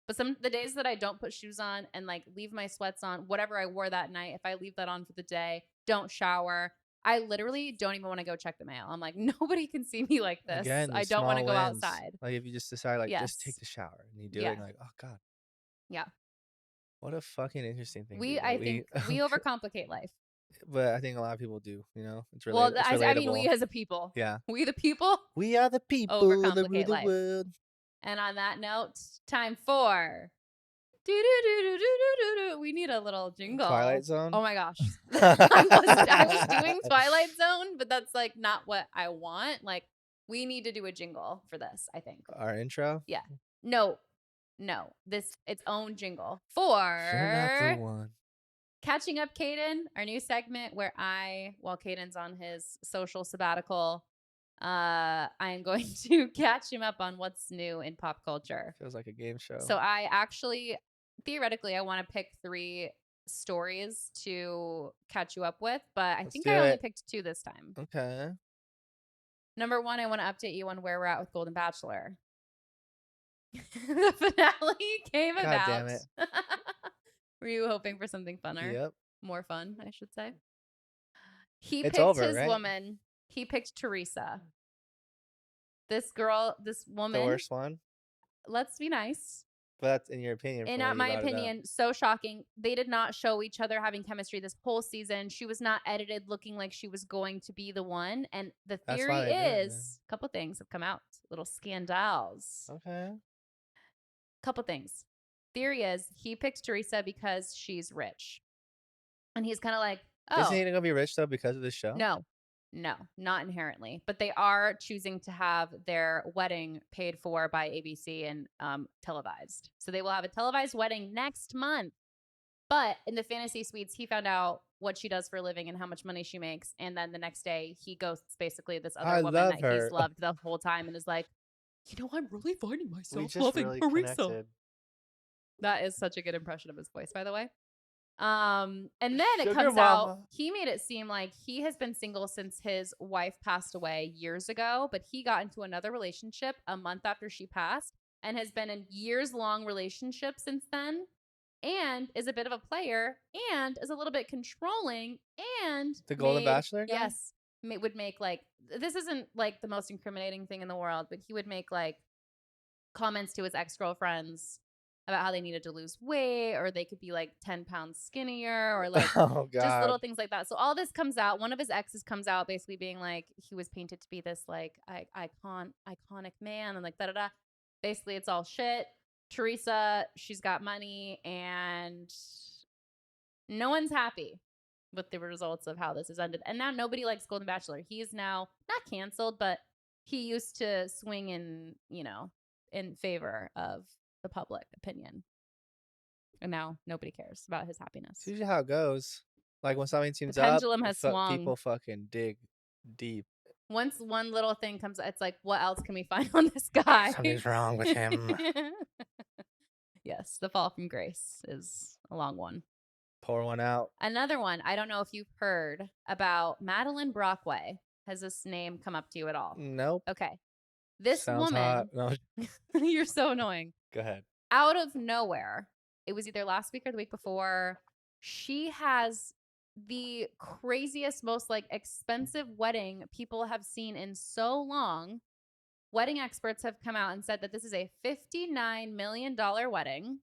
Speaker 2: but some the days that I don't put shoes on and like leave my sweats on, whatever I wore that night, if I leave that on for the day, don't shower, I literally don't even want to go check the mail. I'm like, nobody can see me like this.
Speaker 1: Again,
Speaker 2: I
Speaker 1: these
Speaker 2: don't want to
Speaker 1: small
Speaker 2: go
Speaker 1: wins.
Speaker 2: outside.
Speaker 1: Like if you just decide like just take
Speaker 2: Yes.
Speaker 1: the shower and you do it
Speaker 2: Yeah.
Speaker 1: and you're like, oh God,
Speaker 2: Yeah.
Speaker 1: what a fucking interesting thing,
Speaker 2: We
Speaker 1: dude.
Speaker 2: I
Speaker 1: That
Speaker 2: think
Speaker 1: we
Speaker 2: we overcomplicate life.
Speaker 1: but I think a lot of people do, It's
Speaker 2: Well,
Speaker 1: it's
Speaker 2: I mean we
Speaker 1: relatable.
Speaker 2: as a people.
Speaker 1: Yeah.
Speaker 2: We the people
Speaker 1: We are the people that rule
Speaker 2: overcomplicate
Speaker 1: the
Speaker 2: life.
Speaker 1: world.
Speaker 2: And on that note, time for we need a little
Speaker 1: Twilight
Speaker 2: jingle.
Speaker 1: Zone.
Speaker 2: Oh my gosh. I was doing Twilight Zone, but that's like not what I want. Like we need to do a jingle for this, I think.
Speaker 1: Our intro.
Speaker 2: Yeah. No. No. This its own jingle
Speaker 1: You're not the
Speaker 2: for
Speaker 1: one.
Speaker 2: Catching Up Caden, our new segment where while Caden's on his social sabbatical, I am going to catch him up on what's new in pop culture.
Speaker 1: Feels like a game show.
Speaker 2: So I actually, theoretically, I want to pick 3 stories to catch you up with, but I
Speaker 1: Let's
Speaker 2: think
Speaker 1: do
Speaker 2: I only
Speaker 1: it.
Speaker 2: picked 2 this time.
Speaker 1: Okay.
Speaker 2: Number 1, I want to update you on where we're at with Golden Bachelor. The finale came
Speaker 1: God damn
Speaker 2: about.
Speaker 1: it.
Speaker 2: Were you hoping for something funner?
Speaker 1: Yep.
Speaker 2: More fun, I should say. He
Speaker 1: It's
Speaker 2: picked
Speaker 1: over,
Speaker 2: his
Speaker 1: right?
Speaker 2: woman. He picked Teresa. This girl, this
Speaker 1: The
Speaker 2: woman,
Speaker 1: worst one.
Speaker 2: let's be nice.
Speaker 1: But that's in your opinion
Speaker 2: In
Speaker 1: from what you
Speaker 2: my
Speaker 1: brought it up.
Speaker 2: opinion, so shocking. They did not show each other having chemistry this whole season. She was not edited looking like she was going to be the one. And the
Speaker 1: That's
Speaker 2: theory
Speaker 1: why they did it, man.
Speaker 2: is a couple things have come out, little scandals.
Speaker 1: Okay.
Speaker 2: Couple things. Theory is he picked Teresa because she's rich. And he's kind of like,
Speaker 1: Isn't
Speaker 2: oh,
Speaker 1: he gonna be rich though because of this show?
Speaker 2: no, no, not inherently. But they are choosing to have their wedding paid for by ABC and televised. So they will have a televised wedding next month. But in the fantasy suites, he found out what she does for a living and how much money she makes. And then the next day, he ghosts basically this other
Speaker 1: I
Speaker 2: woman
Speaker 1: love
Speaker 2: that he's
Speaker 1: her.
Speaker 2: loved the whole time and is like, I'm really finding
Speaker 1: We
Speaker 2: myself
Speaker 1: just
Speaker 2: loving
Speaker 1: really
Speaker 2: Teresa.
Speaker 1: connected.
Speaker 2: That is such a good impression of his voice, by the way. And then it
Speaker 1: Sugar
Speaker 2: comes
Speaker 1: mama.
Speaker 2: out he made it seem like he has been single since his wife passed away years ago, but he got into another relationship a month after she passed and has been in years-long relationship since then and is a bit of a player and is a little bit controlling and
Speaker 1: The Golden Bachelor guy?
Speaker 2: yes, would make like this isn't like the most incriminating thing in the world, but he would make like comments to his ex-girlfriends about how they needed to lose weight or they could be like 10 pounds skinnier or like
Speaker 1: Oh
Speaker 2: just little
Speaker 1: God.
Speaker 2: things like that. So all this comes out. One of his exes comes out basically being like he was painted to be this like iconic man and like da da da. Basically, it's all shit. Teresa, she's got money and no one's happy with the results of how this has ended. And now nobody likes Golden Bachelor. He is now not canceled, but he used to swing in, in favor of the public opinion. And now nobody cares about his happiness.
Speaker 1: It's usually how it goes. Like when something
Speaker 2: The
Speaker 1: seems up,
Speaker 2: pendulum has swung.
Speaker 1: people fucking dig deep.
Speaker 2: Once one little thing comes, it's like, what else can we find on this guy?
Speaker 1: Something's wrong with him.
Speaker 2: Yes, the fall from grace is a long one.
Speaker 1: Pour one out.
Speaker 2: Another one, I don't know if you've heard about Madeline Brockway. Has this name come up to you at all?
Speaker 1: Nope.
Speaker 2: Okay. This
Speaker 1: Sounds
Speaker 2: woman,
Speaker 1: hot. No,
Speaker 2: you're so annoying.
Speaker 1: go ahead.
Speaker 2: Out of nowhere, it was either last week or the week before, she has the craziest, most like expensive wedding people have seen in so long. Wedding experts have come out and said that this is a $59 million wedding.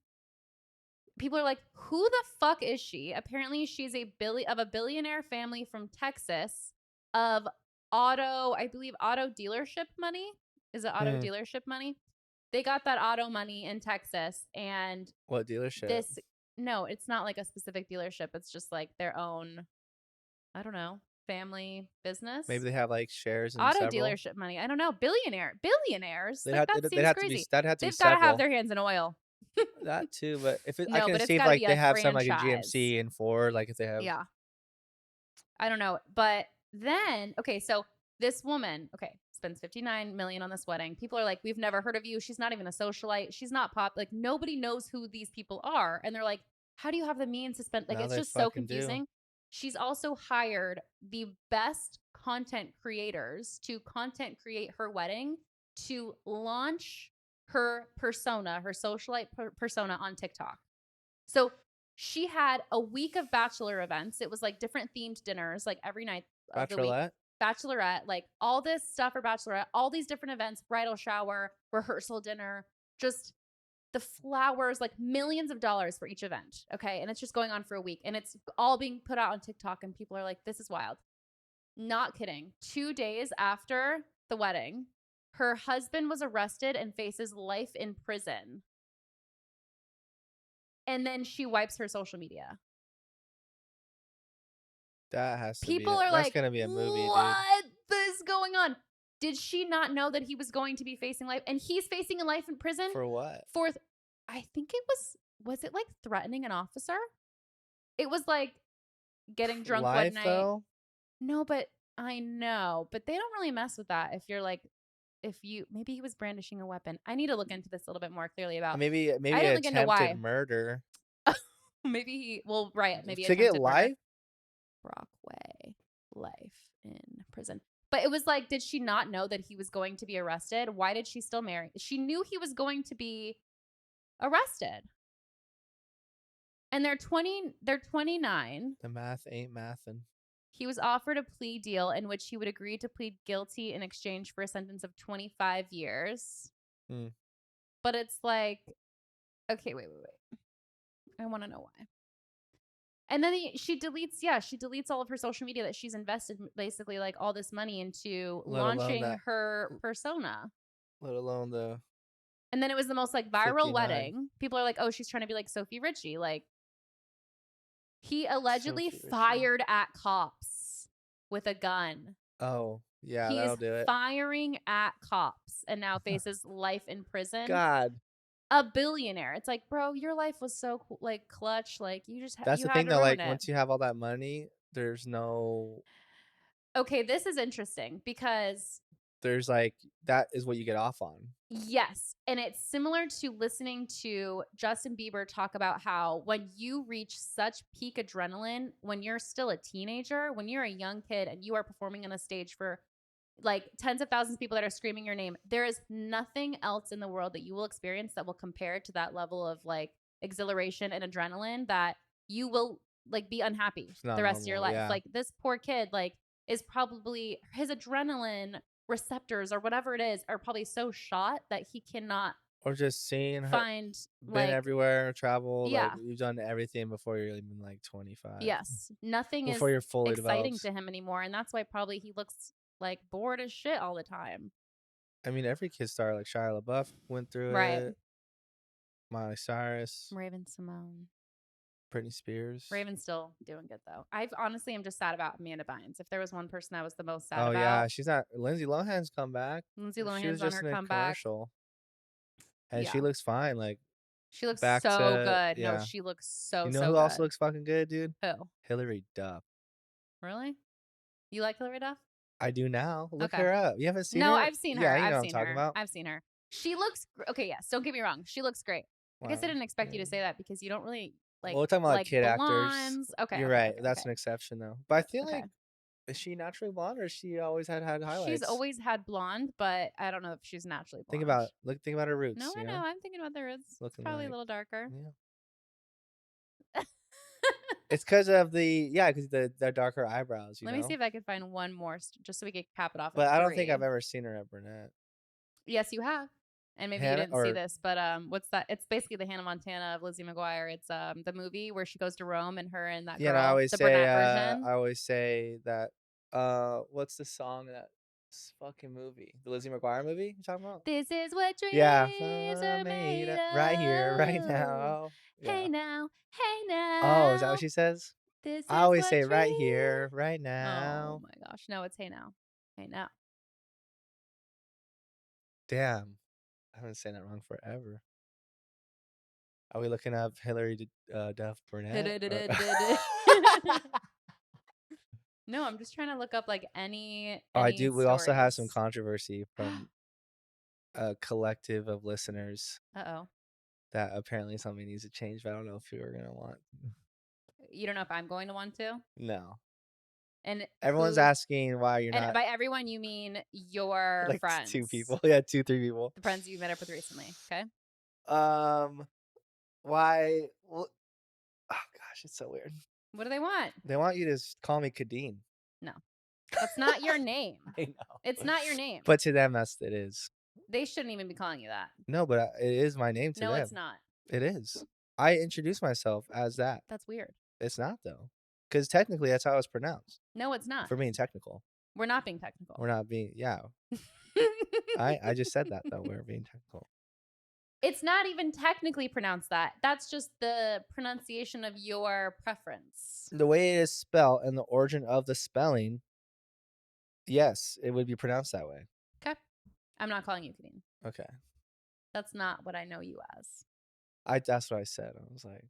Speaker 2: People are like, who the fuck is she? Apparently, she's a billionaire family from Texas of I believe auto dealership money. Is it auto dealership money? They got that auto money in Texas and
Speaker 1: What dealership?
Speaker 2: no, it's not like a specific dealership. It's just like their own, I don't know, family business.
Speaker 1: Maybe they have like shares in
Speaker 2: auto
Speaker 1: several.
Speaker 2: dealership money. I don't know. Billionaires.
Speaker 1: They'd
Speaker 2: Like,
Speaker 1: have,
Speaker 2: that
Speaker 1: they'd
Speaker 2: seems
Speaker 1: have to
Speaker 2: crazy.
Speaker 1: that'd have to
Speaker 2: They've
Speaker 1: be
Speaker 2: got to
Speaker 1: several.
Speaker 2: have their hands in oil.
Speaker 1: That too, but if I
Speaker 2: No,
Speaker 1: can
Speaker 2: but it's
Speaker 1: see if
Speaker 2: gotta
Speaker 1: like
Speaker 2: be
Speaker 1: they
Speaker 2: a
Speaker 1: have some like a
Speaker 2: franchise.
Speaker 1: GMC and Ford, like if they have.
Speaker 2: Yeah. I don't know. But then, okay, so This woman, okay, spends 59 million on this wedding. People are like, "We've never heard of you. She's not even a socialite. She's not pop." Like nobody knows who these people are. And they're like, "How do you have the means to spend?" Like
Speaker 1: Now
Speaker 2: it's
Speaker 1: they
Speaker 2: just so
Speaker 1: fucking do.
Speaker 2: confusing. She's also hired the best content creators to content create her wedding to launch her persona, her socialite persona on TikTok. So she had a week of bachelor events. It was like different themed dinners, like every night of the week.
Speaker 1: Bachelorette?
Speaker 2: Bachelorette, like all this stuff for Bachelorette, all these different events, bridal shower, rehearsal dinner, just the flowers, like millions of dollars for each event. Okay. And it's just going on for a week and it's all being put out on TikTok. And people are like, this is wild. Not kidding. 2 days after the wedding, her husband was arrested and faces life in prison. And then she wipes her social media.
Speaker 1: That has to be
Speaker 2: People
Speaker 1: it.
Speaker 2: are
Speaker 1: That's
Speaker 2: like,
Speaker 1: gonna be a movie, dude.
Speaker 2: what is going on? Did she not know that he was going to be facing life? And he's facing a life in prison
Speaker 1: For what?
Speaker 2: for, I think it was it like threatening an officer? It was like getting drunk one
Speaker 1: Life
Speaker 2: night.
Speaker 1: though?
Speaker 2: No, but I know, but they don't really mess with that if you're like, if you, maybe he was brandishing a weapon. I need to look into this a little bit more clearly about, I
Speaker 1: Maybe
Speaker 2: didn't look into
Speaker 1: attempted
Speaker 2: why.
Speaker 1: murder.
Speaker 2: Maybe he, well, right, maybe
Speaker 1: To get
Speaker 2: attempted murder.
Speaker 1: life?
Speaker 2: Brockway, life in prison. But it was like, did she not know that he was going to be arrested? Why did she still marry? She knew he was going to be arrested. And they're 29.
Speaker 1: The math ain't mathin'.
Speaker 2: He was offered a plea deal in which he would agree to plead guilty in exchange for a sentence of 25 years.
Speaker 1: Hmm.
Speaker 2: But it's like, okay, wait. I want to know why. And then she deletes all of her social media that she's invested basically like all this money into
Speaker 1: Let alone
Speaker 2: launching
Speaker 1: that.
Speaker 2: her persona.
Speaker 1: Let alone the
Speaker 2: And then it was the most like viral
Speaker 1: 59.
Speaker 2: wedding. People are like, "Oh, she's trying to be like Sophie Richie." Like he allegedly
Speaker 1: Sophie Richie.
Speaker 2: fired at cops with a gun.
Speaker 1: Oh, yeah,
Speaker 2: He's
Speaker 1: that'll do it.
Speaker 2: firing at cops and now faces life in prison.
Speaker 1: God.
Speaker 2: A billionaire. It's like, bro, your life was so cool, like clutch. Like you just
Speaker 1: That's
Speaker 2: you
Speaker 1: the
Speaker 2: had
Speaker 1: thing
Speaker 2: to
Speaker 1: though,
Speaker 2: ruin
Speaker 1: like
Speaker 2: it.
Speaker 1: once you have all that money, there's no
Speaker 2: Okay, this is interesting because
Speaker 1: there's like that is what you get off on.
Speaker 2: yes, and it's similar to listening to Justin Bieber talk about how when you reach such peak adrenaline when you're still a teenager, when you're a young kid and you are performing on a stage for like tens of thousands of people that are screaming your name, there is nothing else in the world that you will experience that will compare to that level of like exhilaration and adrenaline that you will like be unhappy
Speaker 1: It's not
Speaker 2: the rest of your
Speaker 1: normal,
Speaker 2: life.
Speaker 1: yeah.
Speaker 2: Like this poor kid, like is probably his adrenaline receptors or whatever it is are probably so shot that he cannot
Speaker 1: Or just seeing her
Speaker 2: find
Speaker 1: been
Speaker 2: like,
Speaker 1: everywhere, traveled, like
Speaker 2: yeah,
Speaker 1: you've done everything before you're even like 25.
Speaker 2: yes, nothing is
Speaker 1: Before you're fully
Speaker 2: exciting
Speaker 1: developed.
Speaker 2: to him anymore, and that's why probably he looks like bored as shit all the time.
Speaker 1: I mean, every kid star like Shia LaBeouf went through
Speaker 2: Right.
Speaker 1: it. Miley Cyrus,
Speaker 2: Raven Simone.
Speaker 1: Britney Spears.
Speaker 2: Raven's still doing good though. I honestly am just sad about Amanda Bynes. If there was one person I was the most sad
Speaker 1: Oh yeah,
Speaker 2: about,
Speaker 1: she's not. Lindsay Lohan's come back.
Speaker 2: Lindsay
Speaker 1: She was
Speaker 2: Lohan's on
Speaker 1: just
Speaker 2: her
Speaker 1: in a
Speaker 2: comeback.
Speaker 1: commercial, and she
Speaker 2: Yeah.
Speaker 1: looks fine. Like
Speaker 2: She looks
Speaker 1: back
Speaker 2: so
Speaker 1: to
Speaker 2: good. No,
Speaker 1: yeah.
Speaker 2: she looks
Speaker 1: You
Speaker 2: so,
Speaker 1: know
Speaker 2: so
Speaker 1: who also
Speaker 2: good.
Speaker 1: looks fucking good, dude?
Speaker 2: Who?
Speaker 1: Hillary Duff.
Speaker 2: Really? You like Hilary Duff?
Speaker 1: I do now. Look
Speaker 2: Okay.
Speaker 1: her up. You haven't seen
Speaker 2: No,
Speaker 1: her?
Speaker 2: I've seen
Speaker 1: Yeah,
Speaker 2: her.
Speaker 1: you know
Speaker 2: I've
Speaker 1: what I'm
Speaker 2: seen
Speaker 1: talking
Speaker 2: her.
Speaker 1: about.
Speaker 2: I've seen her. She looks okay. Yes, don't get me wrong. She looks great. I guess I
Speaker 1: Wow.
Speaker 2: didn't expect you
Speaker 1: Yeah.
Speaker 2: to say that because you don't really
Speaker 1: Well, we're talking about like
Speaker 2: like
Speaker 1: kid actors.
Speaker 2: blondes. Okay,
Speaker 1: You're
Speaker 2: okay,
Speaker 1: right.
Speaker 2: okay,
Speaker 1: That's
Speaker 2: okay,
Speaker 1: an exception though. But I feel
Speaker 2: okay.
Speaker 1: like is she naturally blonde or she always had
Speaker 2: She's
Speaker 1: highlights?
Speaker 2: always had blonde, but I don't know if she's naturally
Speaker 1: Think
Speaker 2: blonde.
Speaker 1: about think about her
Speaker 2: No,
Speaker 1: roots.
Speaker 2: I
Speaker 1: You
Speaker 2: know.
Speaker 1: know,
Speaker 2: I'm thinking about the roots. It's
Speaker 1: looking
Speaker 2: probably a
Speaker 1: like
Speaker 2: little darker.
Speaker 1: yeah. It's because of because the darker eyebrows. You
Speaker 2: Let me
Speaker 1: know.
Speaker 2: see if I can find one more just so we could cap it off at
Speaker 1: But I don't think
Speaker 2: three.
Speaker 1: I've ever seen her at brunette.
Speaker 2: Yes, you have. And maybe you
Speaker 1: Hannah
Speaker 2: didn't see
Speaker 1: or
Speaker 2: this, but what's that? It's basically the Hannah Montana of Lizzie McGuire. It's the movie where she goes to Rome and her and that
Speaker 1: yeah. And I
Speaker 2: girl,
Speaker 1: always
Speaker 2: the
Speaker 1: say
Speaker 2: brunette version.
Speaker 1: that what's the song of that fucking movie? The Lizzie McGuire movie you talking about?
Speaker 2: This is what
Speaker 1: Yeah,
Speaker 2: dreams are
Speaker 1: made
Speaker 2: made
Speaker 1: up right here, right
Speaker 2: of.
Speaker 1: now. Yeah.
Speaker 2: Hey now, hey
Speaker 1: Oh, is that what
Speaker 2: now.
Speaker 1: she says?
Speaker 2: This
Speaker 1: I
Speaker 2: is
Speaker 1: always
Speaker 2: what
Speaker 1: say right
Speaker 2: dreams.
Speaker 1: here, right
Speaker 2: Oh
Speaker 1: now.
Speaker 2: my gosh. No, it's hey now. Hey now.
Speaker 1: Damn, I haven't said that wrong forever. Are we looking up Hillary Duff Burnett? Or...
Speaker 2: No, I'm just trying to look up like
Speaker 1: Oh, I
Speaker 2: any
Speaker 1: do. We also have some
Speaker 2: stories.
Speaker 1: controversy from a collective of listeners
Speaker 2: Uh-oh.
Speaker 1: that apparently something needs to change, but I don't know if you are gonna want.
Speaker 2: You don't know if I'm going to want to?
Speaker 1: No,
Speaker 2: And
Speaker 1: everyone's
Speaker 2: who
Speaker 1: asking why you're
Speaker 2: and
Speaker 1: not
Speaker 2: by everyone you mean your
Speaker 1: like two
Speaker 2: friends.
Speaker 1: people. Yeah, two, three people.
Speaker 2: The friends you met up with recently, okay?
Speaker 1: Um, why? Well, oh gosh, it's so weird.
Speaker 2: What do they want?
Speaker 1: They want you to call me Kadeen.
Speaker 2: No. That's not your name.
Speaker 1: I
Speaker 2: It's
Speaker 1: know,
Speaker 2: not your name.
Speaker 1: but to them, it is.
Speaker 2: They shouldn't even be calling you that.
Speaker 1: No, but it is my name to
Speaker 2: No, it's
Speaker 1: them.
Speaker 2: not.
Speaker 1: It is. I introduce myself as that.
Speaker 2: That's weird.
Speaker 1: It's not though, because technically that's how it's pronounced.
Speaker 2: No, it's not.
Speaker 1: For being technical,
Speaker 2: We're not being technical.
Speaker 1: we're not being. Yeah, I just said that though. We're being technical.
Speaker 2: It's not even technically pronounced that. That's just the pronunciation of your preference.
Speaker 1: The way it is spelled and the origin of the spelling, yes, it would be pronounced that way.
Speaker 2: Okay. I'm not calling you Kadeen.
Speaker 1: Okay,
Speaker 2: That's not what I know you as.
Speaker 1: that's what I said. I was like,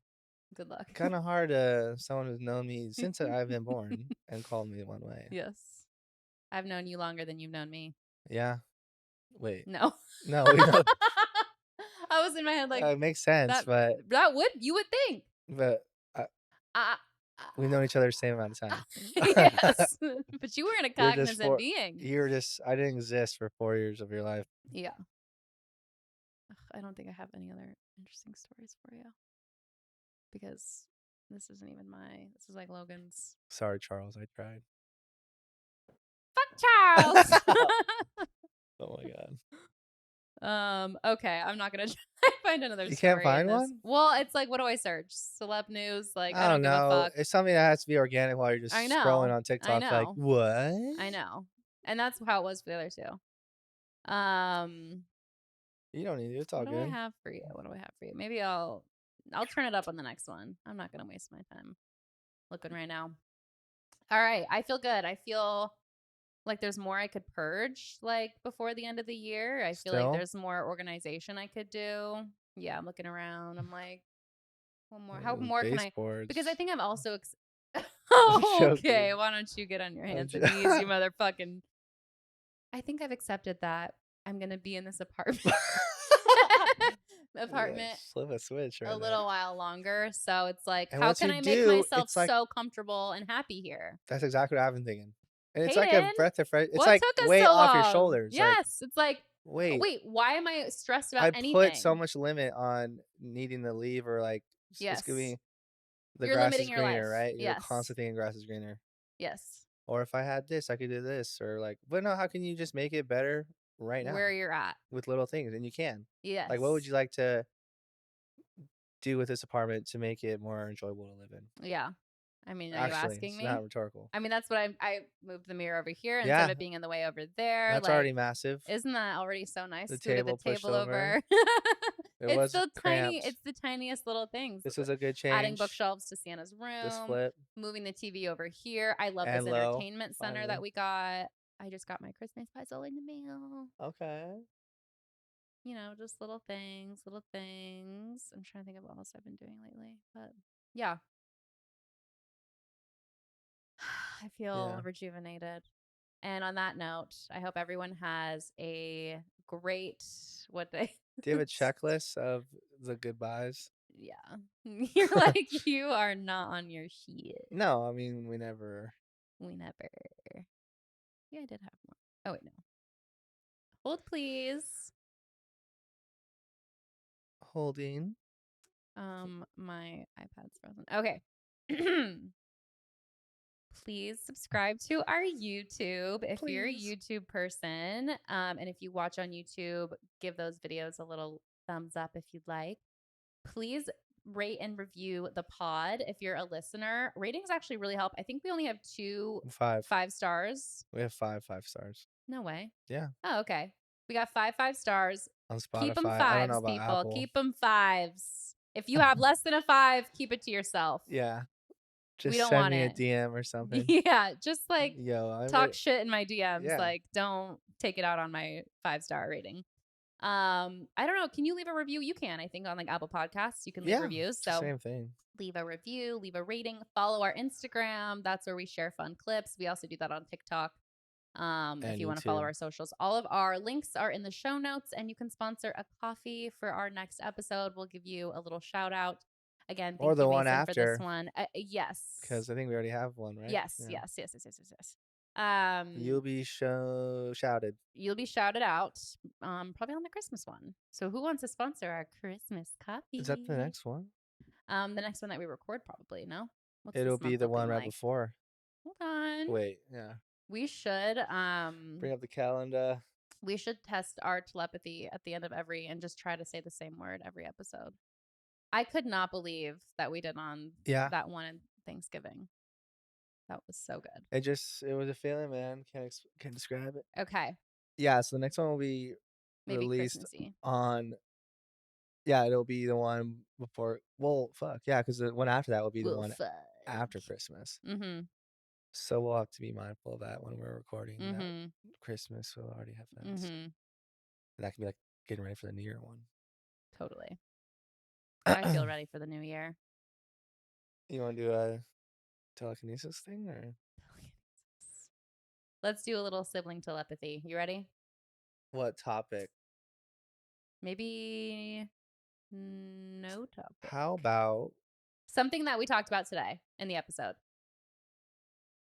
Speaker 2: Good luck.
Speaker 1: kind of hard. Someone who's known me since I've been born and called me one way.
Speaker 2: Yes. I've known you longer than you've known me.
Speaker 1: Yeah. Wait.
Speaker 2: No.
Speaker 1: No, we know.
Speaker 2: I was in my head like
Speaker 1: It makes sense,
Speaker 2: that.
Speaker 1: but
Speaker 2: That would you would think.
Speaker 1: but uh,
Speaker 2: Uh,
Speaker 1: we've known each other the same amount of time.
Speaker 2: yes, but you weren't a
Speaker 1: You're just
Speaker 2: cognizant being.
Speaker 1: You're just. I didn't exist for 4 years of your life.
Speaker 2: Yeah. Ugh, I don't think I have any other interesting stories for you because this isn't even my. This is like Logan's.
Speaker 1: Sorry, Charles. I tried.
Speaker 2: Fuck Charles.
Speaker 1: Oh my god.
Speaker 2: Okay, I'm not gonna try to find another
Speaker 1: You
Speaker 2: story
Speaker 1: can't find
Speaker 2: in this.
Speaker 1: one?
Speaker 2: Well, it's like, what do I search? Celeb news? Like, I
Speaker 1: I
Speaker 2: don't
Speaker 1: don't
Speaker 2: give a
Speaker 1: know.
Speaker 2: fuck.
Speaker 1: It's something that has to be organic while you're just
Speaker 2: I
Speaker 1: scrolling
Speaker 2: know.
Speaker 1: on
Speaker 2: I
Speaker 1: TikTok. Like
Speaker 2: know.
Speaker 1: what?
Speaker 2: I know. And that's how it was for the other two.
Speaker 1: You don't need it. It's all
Speaker 2: What do I
Speaker 1: good.
Speaker 2: have for you? What do I have for you? Maybe I'll turn it up on the next one. I'm not gonna waste my time looking right now. All right. I feel good. I feel like there's more I could purge like before the end of the year. I feel like
Speaker 1: Still,
Speaker 2: there's more organization I could do. Yeah, I'm looking around. I'm like, one more. How more can I? Because I
Speaker 1: baseboards.
Speaker 2: think I'm also.
Speaker 1: I'm
Speaker 2: Okay,
Speaker 1: joking.
Speaker 2: why don't you get on your
Speaker 1: I'm
Speaker 2: hands and
Speaker 1: jo-
Speaker 2: knees, you motherfucking. I think I've accepted that I'm gonna be in this apartment. apartment
Speaker 1: Flip a switch
Speaker 2: a
Speaker 1: right there.
Speaker 2: little while longer. So it's like,
Speaker 1: And
Speaker 2: how
Speaker 1: once
Speaker 2: can
Speaker 1: you
Speaker 2: I make
Speaker 1: do,
Speaker 2: myself
Speaker 1: it's like
Speaker 2: so comfortable and happy here?
Speaker 1: that's exactly what I've been thinking. And it's like a
Speaker 2: Hayden,
Speaker 1: breath of fresh. It's
Speaker 2: what
Speaker 1: like
Speaker 2: took us
Speaker 1: weight
Speaker 2: so
Speaker 1: off your
Speaker 2: long?
Speaker 1: shoulders. Like
Speaker 2: Yes, it's like,
Speaker 1: wait,
Speaker 2: wait, why am I stressed about
Speaker 1: I put so
Speaker 2: anything?
Speaker 1: much limit on needing to leave or like it's gonna
Speaker 2: Yes,
Speaker 1: be the
Speaker 2: you're
Speaker 1: grass
Speaker 2: limiting
Speaker 1: is
Speaker 2: your
Speaker 1: greener,
Speaker 2: life.
Speaker 1: right? You're
Speaker 2: Yes,
Speaker 1: constantly thinking grass is greener.
Speaker 2: yes,
Speaker 1: Or if I had this, I could do this. Or like, but no, how can you just make it better right
Speaker 2: where
Speaker 1: now
Speaker 2: you're at.
Speaker 1: with little things? And you can. Like, what would
Speaker 2: Yes,
Speaker 1: you like to do with this apartment to make it more enjoyable to live in?
Speaker 2: yeah. I mean, are you
Speaker 1: Actually,
Speaker 2: asking
Speaker 1: it's
Speaker 2: me?
Speaker 1: not rhetorical.
Speaker 2: I mean, that's what I moved the mirror over here instead of
Speaker 1: Yeah,
Speaker 2: it being in the way over there.
Speaker 1: that's
Speaker 2: Like,
Speaker 1: already massive.
Speaker 2: isn't that already so nice?
Speaker 1: The
Speaker 2: Scooted the
Speaker 1: table pushed
Speaker 2: table
Speaker 1: over.
Speaker 2: over.
Speaker 1: It
Speaker 2: It's
Speaker 1: was
Speaker 2: so tiny.
Speaker 1: cramped.
Speaker 2: It's the tiniest little things.
Speaker 1: This was a good
Speaker 2: Adding
Speaker 1: change.
Speaker 2: bookshelves to Sienna's
Speaker 1: This
Speaker 2: room,
Speaker 1: flip
Speaker 2: moving the TV over here. I love this
Speaker 1: and low.
Speaker 2: entertainment center that
Speaker 1: Finally.
Speaker 2: we got. I just got my Christmas puzzle in the mail.
Speaker 1: Okay.
Speaker 2: You know, just little things, little things. I'm trying to think of what else I've been doing lately. But yeah, I feel
Speaker 1: Yeah.
Speaker 2: rejuvenated. And on that note, I hope everyone has a great what they
Speaker 1: Do you have a checklist of the goodbyes?
Speaker 2: yeah. You're like you are not on your shit.
Speaker 1: No, I mean we never.
Speaker 2: We never. Yeah, I did have more. Oh wait, no. Hold please.
Speaker 1: Holding.
Speaker 2: My iPad's frozen. Okay. Please subscribe to our YouTube if you're a
Speaker 1: Please.
Speaker 2: YouTube person. And if you watch on YouTube, give those videos a little thumbs up if you'd like. Please rate and review the pod if you're a listener. Ratings actually really help. I think we only have two
Speaker 1: 5.
Speaker 2: 5 stars.
Speaker 1: We have 5 5 stars.
Speaker 2: No way.
Speaker 1: Yeah.
Speaker 2: Oh, okay. We got 5 5 stars.
Speaker 1: On
Speaker 2: Keep them
Speaker 1: Spotify. I don't know
Speaker 2: fives,
Speaker 1: about
Speaker 2: people.
Speaker 1: Apple.
Speaker 2: Keep them fives. If you have less than a 5, keep it to yourself.
Speaker 1: Yeah.
Speaker 2: We
Speaker 1: Just
Speaker 2: don't
Speaker 1: send
Speaker 2: want
Speaker 1: me a
Speaker 2: it.
Speaker 1: DM or something.
Speaker 2: Yeah, just like
Speaker 1: Yo,
Speaker 2: talk shit in my DMs.
Speaker 1: Yeah.
Speaker 2: Like, don't take it out on my 5-star rating. I don't know. Can you leave a review? You can, I think, on like Apple Podcasts, you can leave
Speaker 1: Yeah,
Speaker 2: reviews.
Speaker 1: it's the
Speaker 2: So
Speaker 1: same thing.
Speaker 2: leave a review, leave a rating, follow our Instagram. That's where we share fun clips. We also do that on TikTok. If
Speaker 1: And
Speaker 2: you want to follow
Speaker 1: YouTube.
Speaker 2: our socials, all of our links are in the show notes, and you can sponsor a coffee for our next episode. We'll give you a little shout out. Again,
Speaker 1: Or
Speaker 2: thank you,
Speaker 1: the one
Speaker 2: Mason, for this
Speaker 1: after,
Speaker 2: one. Yes.
Speaker 1: because I think we already have one, right?
Speaker 2: Yes,
Speaker 1: Yeah.
Speaker 2: yes, yes, yes, yes, yes, yes.
Speaker 1: You'll be shouted.
Speaker 2: You'll be shouted out, probably on the Christmas one. So who wants to sponsor our Christmas
Speaker 1: Is that the
Speaker 2: coffee?
Speaker 1: next one?
Speaker 2: The next one that we record, probably. No, what's
Speaker 1: It'll
Speaker 2: this
Speaker 1: be
Speaker 2: month
Speaker 1: the
Speaker 2: looking
Speaker 1: one right
Speaker 2: like?
Speaker 1: before.
Speaker 2: Hold on.
Speaker 1: Wait, yeah.
Speaker 2: We should
Speaker 1: Bring up the calendar.
Speaker 2: we should test our telepathy at the end of every and just try to say the same word every episode. I could not believe that we did on
Speaker 1: Yeah.
Speaker 2: that one in Thanksgiving. That was so good.
Speaker 1: It was a feeling, man. Can't describe it.
Speaker 2: Okay,
Speaker 1: Yeah, so the next one will be
Speaker 2: maybe
Speaker 1: released
Speaker 2: Christmassy.
Speaker 1: on. Yeah, it'll be the one before. Well, fuck yeah, because the one after that will be the
Speaker 2: Well,
Speaker 1: one after
Speaker 2: fudge.
Speaker 1: Christmas.
Speaker 2: Mm-hmm.
Speaker 1: So we'll have to be mindful of that when we're recording. That
Speaker 2: Mm-hmm.
Speaker 1: Christmas will already have passed.
Speaker 2: Mm-hmm.
Speaker 1: And that can be like getting ready for the New Year one.
Speaker 2: Totally. I feel ready for the new year.
Speaker 1: You want to do a telekinesis thing or
Speaker 2: Let's do a little sibling telepathy. You ready?
Speaker 1: what topic?
Speaker 2: Maybe no topic.
Speaker 1: How about
Speaker 2: Something that we talked about today in the episode.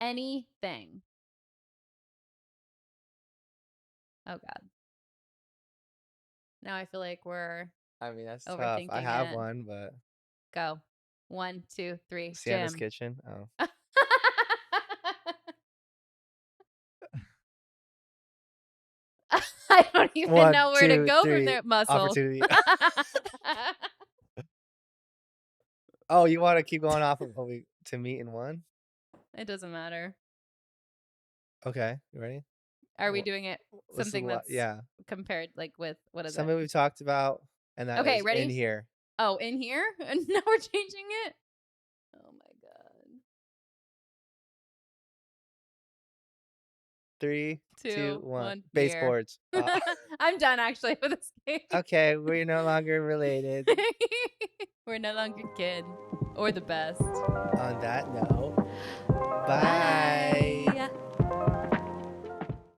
Speaker 2: Anything. Oh God. Now I feel like we're
Speaker 1: I mean, that's tough. I
Speaker 2: overthinking
Speaker 1: have
Speaker 2: it.
Speaker 1: one, but
Speaker 2: Go. 1, 2, 3.
Speaker 1: Sienna's
Speaker 2: Jim.
Speaker 1: kitchen. Oh.
Speaker 2: I don't even
Speaker 1: One,
Speaker 2: know where to
Speaker 1: two,
Speaker 2: go from
Speaker 1: three.
Speaker 2: there. Muscle.
Speaker 1: Opportunity. Oh, you want to keep going off of what we to meet in one?
Speaker 2: It doesn't matter.
Speaker 1: Okay, you ready?
Speaker 2: Are we
Speaker 1: Well,
Speaker 2: doing it
Speaker 1: this is
Speaker 2: something that's
Speaker 1: yeah.
Speaker 2: compared like with what is it?
Speaker 1: Something we've talked about, and that
Speaker 2: Okay,
Speaker 1: is in
Speaker 2: ready?
Speaker 1: here.
Speaker 2: Oh, in here? And now we're changing it? Oh my God.
Speaker 1: 3, 2,
Speaker 2: 2,
Speaker 1: 1.
Speaker 2: 1, beer.
Speaker 1: Baseboards.
Speaker 2: I'm done actually for this game.
Speaker 1: Okay, we're no longer related.
Speaker 2: We're no longer kin or the best.
Speaker 1: On that note.